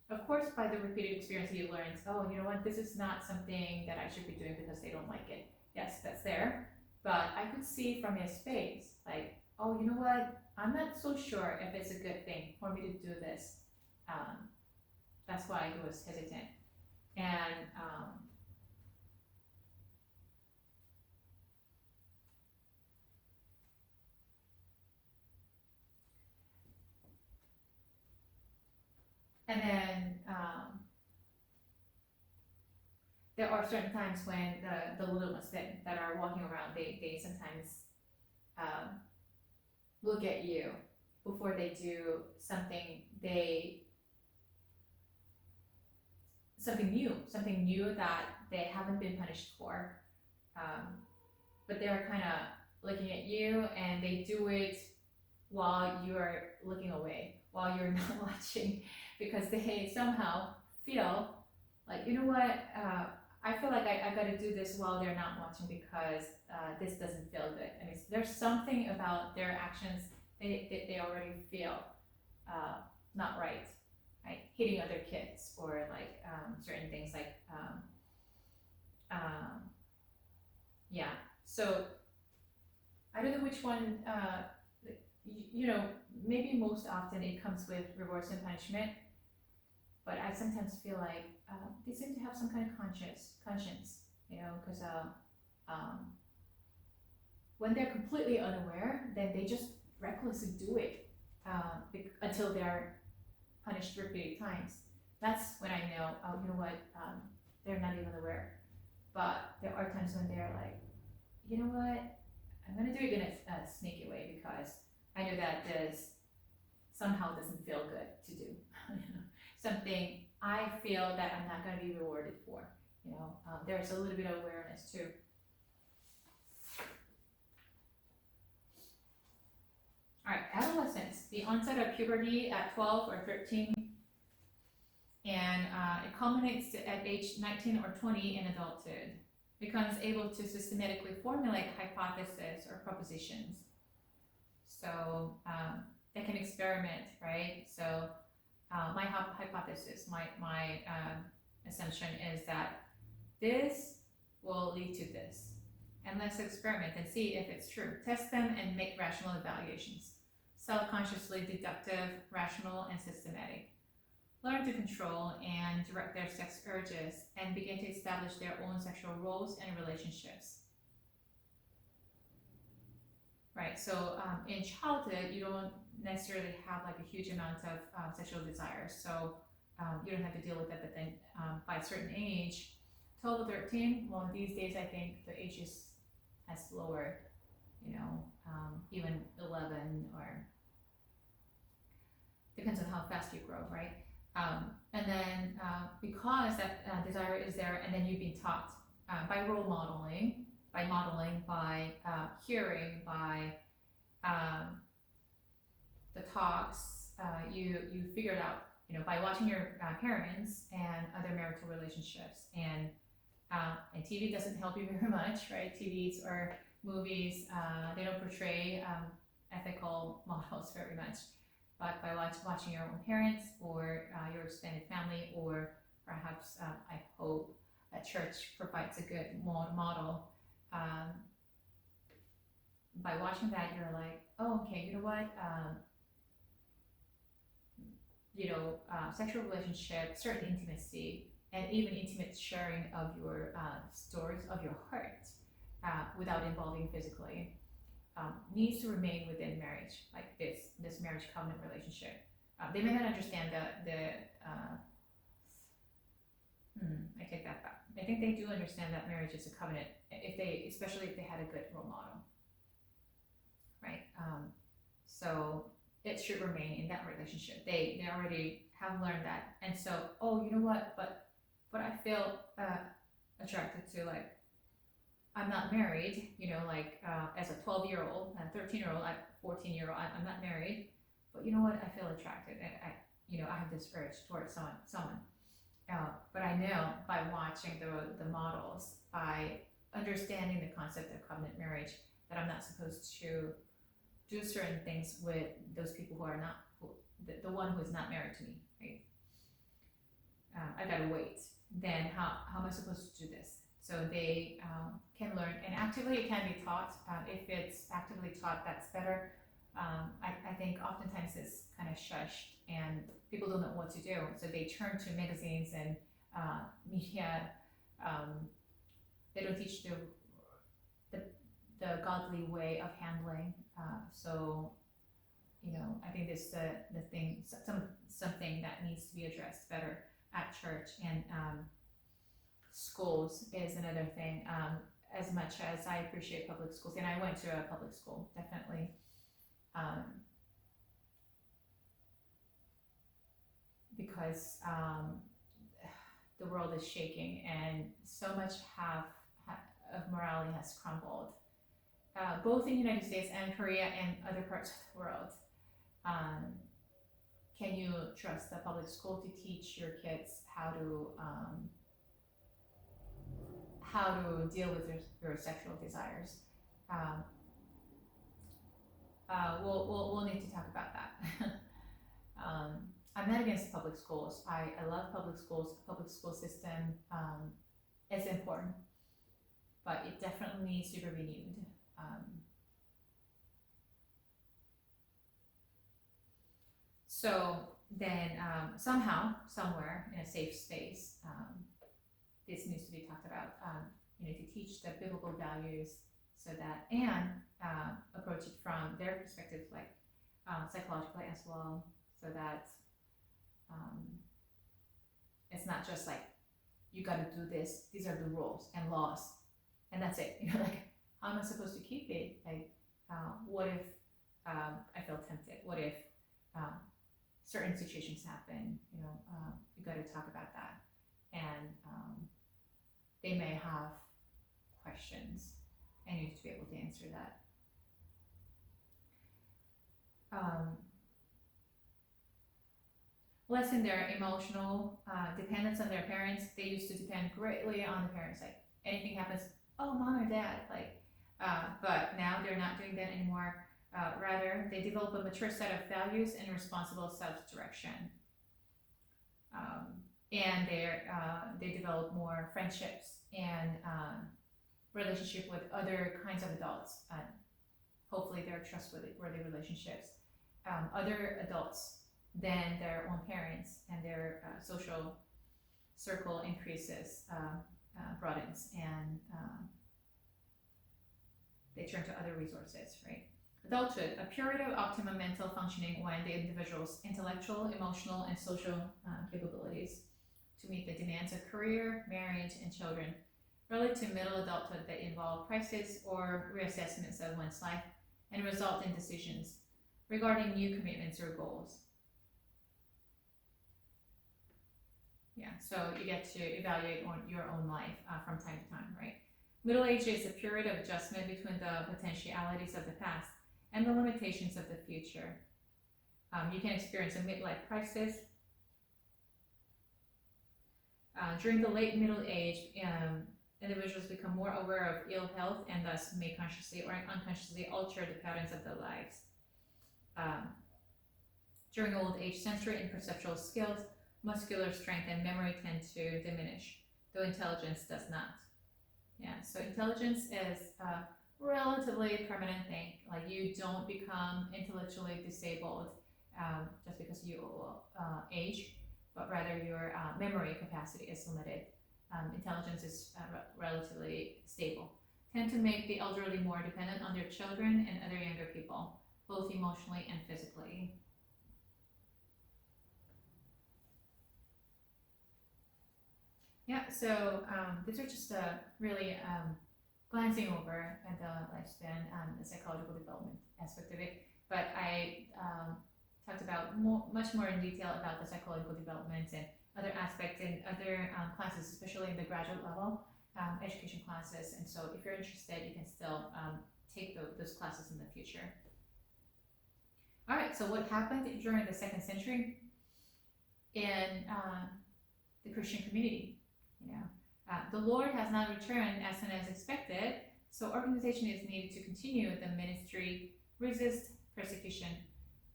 Of course, by the repeated experience, he learns, oh, you know what, this is not something that I should be doing because they don't like it. Yes, that's there, but I could see from his face, like, oh, you know what, I'm not so sure if it's a good thing for me to do this. That's why he was hesitant. And then there are certain times when the little ones that are walking around, they sometimes look at you before they do something new that they haven't been punished for, but they're kind of looking at you, and they do it while you're looking away, while you're not watching, because they somehow feel like, you know what, I feel like I got to do this while they're not watching because this doesn't feel good. I mean, there's something about their actions they already feel not right, right? Hitting other kids or like certain things like yeah. So I don't know which one. Maybe most often it comes with rewards and punishment, but I sometimes feel like they seem to have some kind of conscience, because when they're completely unaware, then they just recklessly do it until they're punished repeated times. That's when I know, oh, you know what, they're not even aware. But there are times when they're like, you know what, I'm gonna do it in a sneaky way because I know that this somehow doesn't feel good to do. Something I feel that I'm not gonna be rewarded for. There's a little bit of awareness too. All right, adolescence, the onset of puberty at 12 or 13, and it culminates at age 19 or 20 in adulthood. Becomes able to systematically formulate hypotheses or propositions. So they can experiment, right? So my hypothesis, my assumption is that this will lead to this. And let's experiment and see if it's true. Test them and make rational evaluations. Self-consciously deductive, rational, and systematic. Learn to control and direct their sex urges and begin to establish their own sexual roles and relationships. Right, so in childhood, you don't necessarily have like a huge amount of sexual desires, so you don't have to deal with that, but then by a certain age, 12 or 13, well, these days I think the age has lowered, even 11, or depends on how fast you grow, right? And then because that desire is there, and then you've been taught by role modeling, by modeling, by hearing, by the talks, you figured out, by watching your parents and other marital relationships, and TV doesn't help you very much, right? TVs or movies, they don't portray ethical models very much. But by watching your own parents or your extended family, or perhaps, I hope, that church provides a good model. By watching that, you're like, oh, okay, you know what? Sexual relationship, certain intimacy, and even intimate sharing of your stories of your heart without involving physically needs to remain within marriage, like this marriage covenant relationship. They may not understand I take that back. I think they do understand that marriage is a covenant, especially if they had a good role model, right? So it should remain in that relationship. They already have learned that, and so, oh, you know what? But I feel attracted to, like, I'm not married, as a 12-year-old, a 13-year-old, a 14-year-old, I'm not married, but you know what? I feel attracted, and I have this urge towards someone. But I know by watching the models, by understanding the concept of covenant marriage, that I'm not supposed to do certain things with those people who are not, the one who is not married to me, right? I gotta wait. Then how am I supposed to do this? So they can learn, and actively it can be taught. If it's actively taught, that's better. I think oftentimes it's kind of shushed and people don't know what to do. So they turn to magazines and media. They don't teach the godly way of handling. So I think this the thing, something that needs to be addressed better at church and schools is another thing. As much as I appreciate public schools, and I went to a public school, definitely. Because the world is shaking and so much of morality has crumbled, both in the United States and Korea and other parts of the world. Can you trust the public school to teach your kids how to deal with your sexual desires? We'll need to talk about that. I'm not against public schools. I love public schools. The public school system is important, but it definitely needs to be renewed. So then somehow, somewhere in a safe space, this needs to be talked about, to teach the biblical values, so that, and approach it from their perspective, like psychologically as well, so that it's not just like, you got to do this, these are the rules and laws, and that's it. Like, how am I supposed to keep it? Like, what if I feel tempted? What if certain situations happen? You got to talk about that, and they may have questions, and you need to be able to answer that. Lessen their emotional dependence on their parents. They used to depend greatly on the parents. Like, anything happens, oh, mom or dad. But now they're not doing that anymore. Rather, they develop a mature set of values and responsible self-direction. And they develop more friendships and relationship with other kinds of adults. Hopefully, they're trustworthy relationships. Other adults than their own parents, and their social circle increases, broadens, and they turn to other resources, right? Adulthood, a period of optimum mental functioning when the individual's intellectual, emotional, and social capabilities to meet the demands of career, marriage, and children. Early to middle adulthood that involve crises or reassessments of one's life and result in decisions regarding new commitments or goals. Yeah, so you get to evaluate on your own life from time to time, right? Middle age is a period of adjustment between the potentialities of the past and the limitations of the future. You can experience a midlife crisis. During the late middle age, individuals become more aware of ill health and thus may consciously or unconsciously alter the patterns of their lives. During old age, sensory and perceptual skills, muscular strength, and memory tend to diminish. though intelligence does not. Yeah, so intelligence is a relatively permanent thing. Like you don't become intellectually disabled just because you age, but rather your memory capacity is limited. Intelligence is relatively stable. Tend to make the elderly more dependent on their children and other younger people, both emotionally and physically. Yeah, so these are just really glancing over at the lifespan, the psychological development aspect of it. But I talked about much more in detail about the psychological development and other aspects in other classes, especially in the graduate level education classes. And so if you're interested, you can still take those classes in the future. All right, so what happened during the 2nd century in the Christian community? The Lord has not returned as soon as expected, so organization is needed to continue the ministry, resist persecution,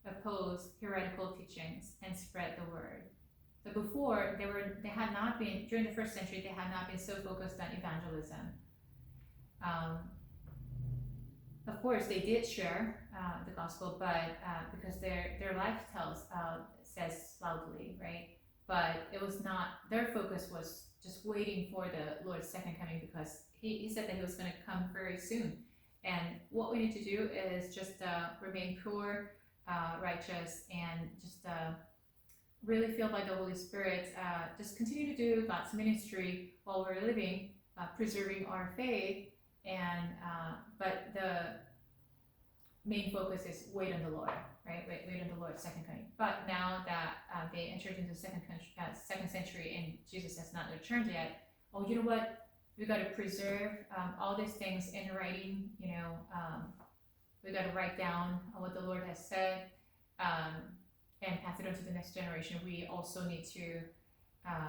oppose heretical teachings, and spread the word. So before, they had not been, during the 1st century, they had not been so focused on evangelism. Of course, they did share the gospel, but because their life says loudly, right? But it was not, their focus was just waiting for the Lord's second coming, because he said that he was going to come very soon. And what we need to do is just remain pure, righteous, and just really filled by the Holy Spirit. Just continue to do God's ministry while we're living, preserving our faith, and but the main focus is wait on the Lord, right? Wait on the Lord's second coming. But now that they entered into the second century and Jesus has not returned yet, oh, you know what? We got to preserve all these things in writing. We got to write down what the Lord has said and pass it on to the next generation. We also need to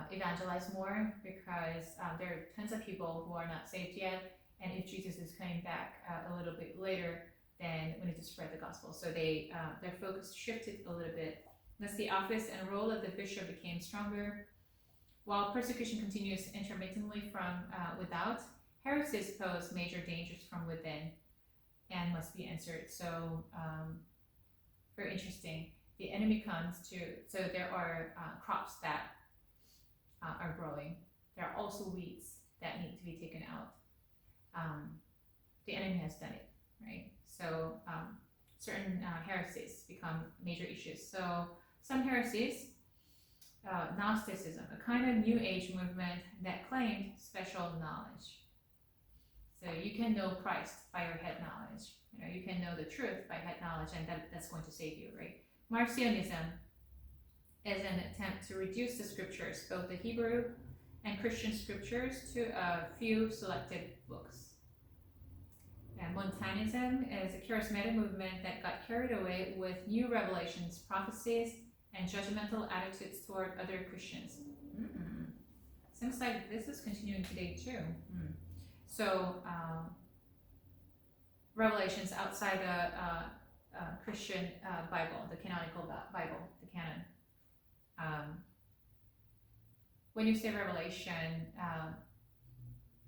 evangelize more, because there are tons of people who are not saved yet. And if Jesus is coming back a little bit later, then we need to spread the gospel. So their focus shifted a little bit. Thus, the office and role of the bishop became stronger. While persecution continues intermittently from without, heresies pose major dangers from within and must be answered. So, very interesting. The enemy comes to, so there are crops that are growing. There are also weeds that need to be taken out. The enemy has done it, right? So certain heresies become major issues. So some heresies, Gnosticism, a kind of New Age movement that claimed special knowledge. So you can know Christ by your head knowledge. You can know the truth by head knowledge, and that's going to save you, right? Marcionism is an attempt to reduce the scriptures, both the Hebrew and Christian scriptures, to a few selected books. And Montanism is a charismatic movement that got carried away with new revelations, prophecies, and judgmental attitudes toward other Christians. Seems like this is continuing today too. So revelations outside the Christian Bible, the canonical Bible, the canon. When you say revelation,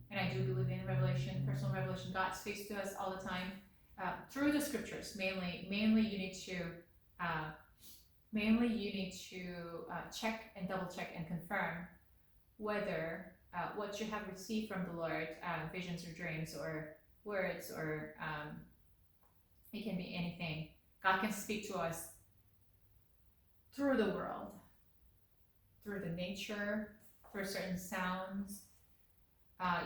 and I do believe in revelation, personal revelation, God speaks to us all the time through the scriptures. Mainly you need to check and double check and confirm whether what you have received from the Lord, visions or dreams or words, or it can be anything. God can speak to us through the world, through the nature, through certain sounds,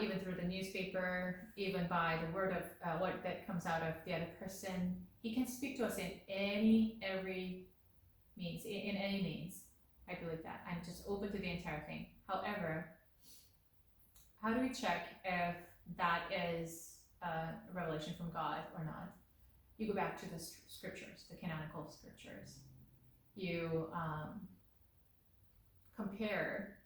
even through the newspaper, even by the word of what that comes out of the other person. He can speak to us in every means, in any means. I believe that. I'm just open to the entire thing. However, how do we check if that is a revelation from God or not? You go back to the scriptures, the canonical scriptures. You compare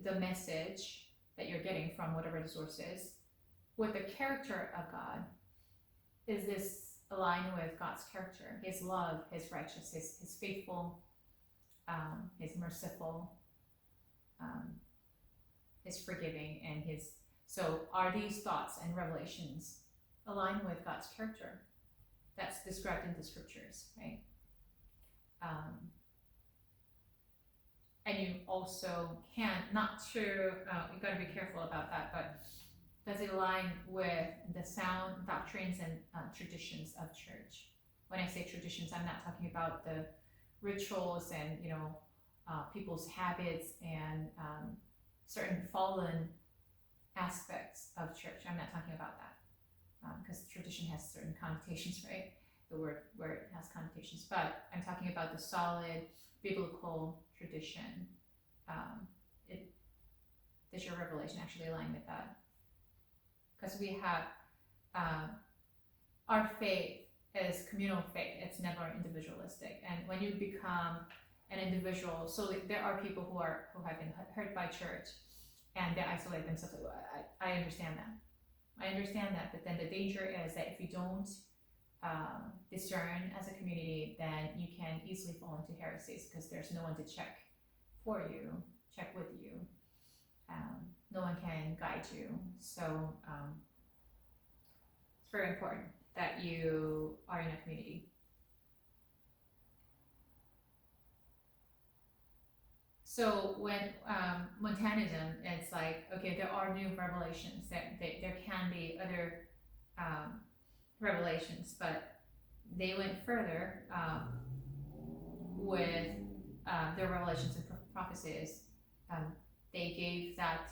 the message that you're getting from whatever the source is with the character of God. Is this aligned with God's character? His love, his righteous, his faithful, his merciful, His forgiving and His. So are these thoughts and revelations aligned with God's character that's described in the scriptures, right? And you also can, not to, you got to be careful about that, but does it align with the sound doctrines and traditions of church? When I say traditions, I'm not talking about the rituals and, people's habits and certain fallen aspects of church. I'm not talking about that, because tradition has certain connotations, right? The word has connotations, but I'm talking about the solid biblical tradition. Does your revelation actually align with that? Because we have our faith is communal faith. It's never individualistic. And when you become an individual, so there are people who have been hurt by church, and they isolate themselves. I understand that. But then the danger is that if you don't discern as a community, then you can easily fall into heresies because there's no one to check for you, check with you. No one can guide you. So it's very important that you are in a community. So when Montanism, it's like, okay, there are new revelations, that there can be other revelations, but they went further with their revelations and prophecies. They gave that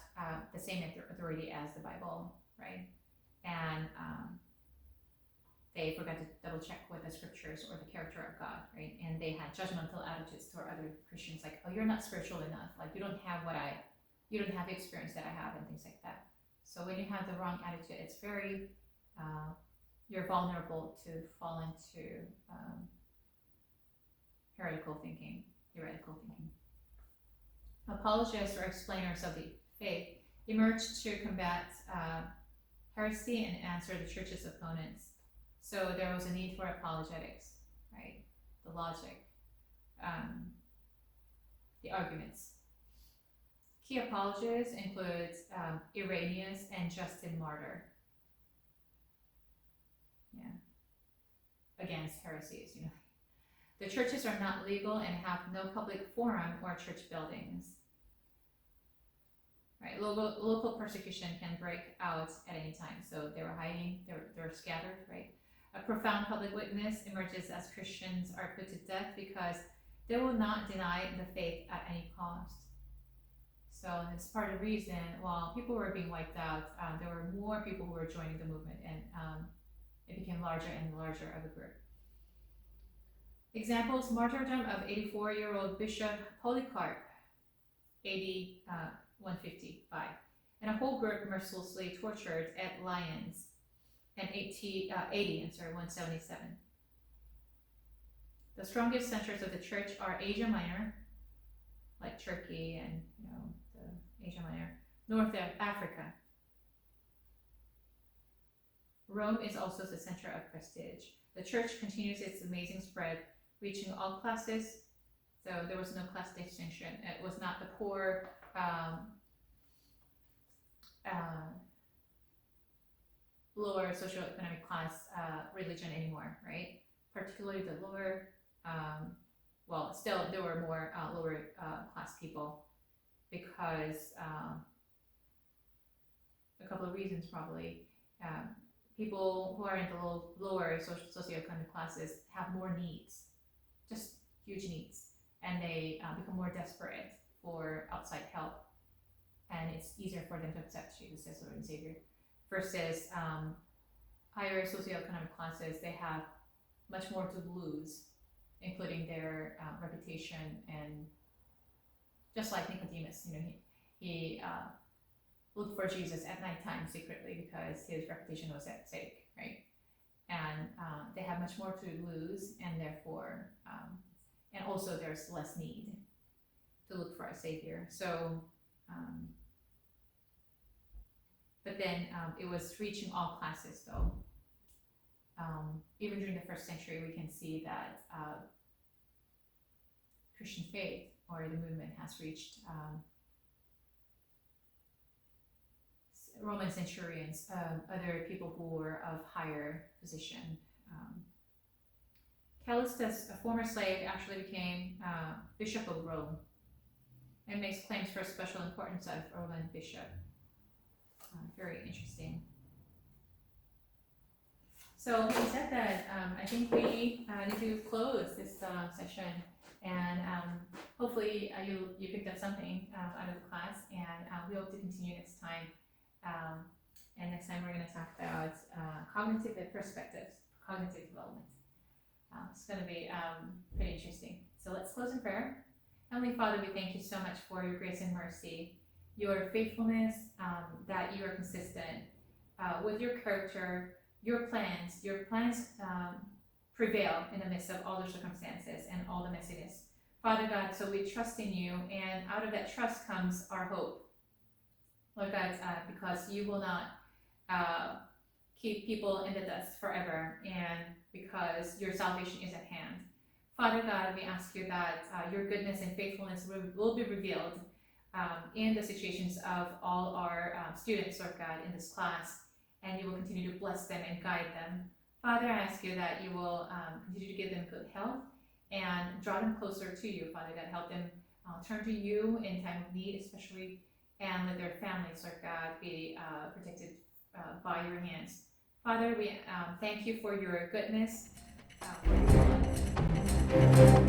the same authority as the Bible, right? And they forgot to double check with the scriptures or the character of God, right? And they had judgmental attitudes toward other Christians, like, oh, you're not spiritual enough, like you don't have the experience that I have, and things like that. So when you have the wrong attitude, it's very, you're vulnerable to fall into heretical thinking. Apologists or explainers of the faith emerged to combat heresy and answer the church's opponents. So there was a need for apologetics, right? The logic, the arguments. Key apologists include Irenaeus and Justin Martyr. Yeah, against heresies, The churches are not legal and have no public forum or church buildings. Right, local persecution can break out at any time. So they were hiding, they were scattered, right? A profound public witness emerges as Christians are put to death because they will not deny the faith at any cost. So it's part of the reason, while people were being wiped out, there were more people who were joining the movement, and it became larger and larger of a group. Examples: martyrdom of 84-year-old Bishop Polycarp, AD 155, and a whole group mercilessly tortured at Lyons in 177. The strongest centers of the church are Asia Minor, like Turkey and the Asia Minor, North Africa. Rome is also the center of prestige. The church continues its amazing spread, reaching all classes. So there was no class distinction. It was not the poor, lower socioeconomic class religion anymore, right? Particularly the lower, still there were more lower class people, because a couple of reasons probably. People who are in the lower socioeconomic classes have more needs, just huge needs, and they become more desperate for outside help, and it's easier for them to accept Jesus as Lord and Savior. Versus higher socioeconomic classes, they have much more to lose, including their reputation, and just like Nicodemus, he looked for Jesus at nighttime secretly because his reputation was at stake, right? And they have much more to lose, and therefore, and also there's less need to look for a savior. So, but then it was reaching all classes though. Even during the first century, we can see that Christian faith or the movement has reached Roman centurions, other people who were of higher position. Callistus, a former slave, actually became Bishop of Rome and makes claims for special importance of Roman bishop. Very interesting. So having said that, I think we need to close this session, and hopefully you picked up something out of the class, and we hope to continue next time. And next time we're going to talk about cognitive perspectives, cognitive development. It's going to be pretty interesting. So let's close in prayer. Heavenly Father, we thank you so much for your grace and mercy, your faithfulness, that you are consistent with your character. Your plans prevail in the midst of all the circumstances and all the messiness. Father God, so we trust in you, and out of that trust comes our hope. Lord God, because you will not keep people in the dust forever, and because your salvation is at hand. Father God, we ask you that your goodness and faithfulness will be revealed in the situations of all our students, Lord God, in this class, and you will continue to bless them and guide them. Father, I ask you that you will continue to give them good health and draw them closer to you, Father God. Help them turn to you in time of need, especially, and let their families, Lord God, be protected by your hands. Father, we thank you for your goodness, for your love.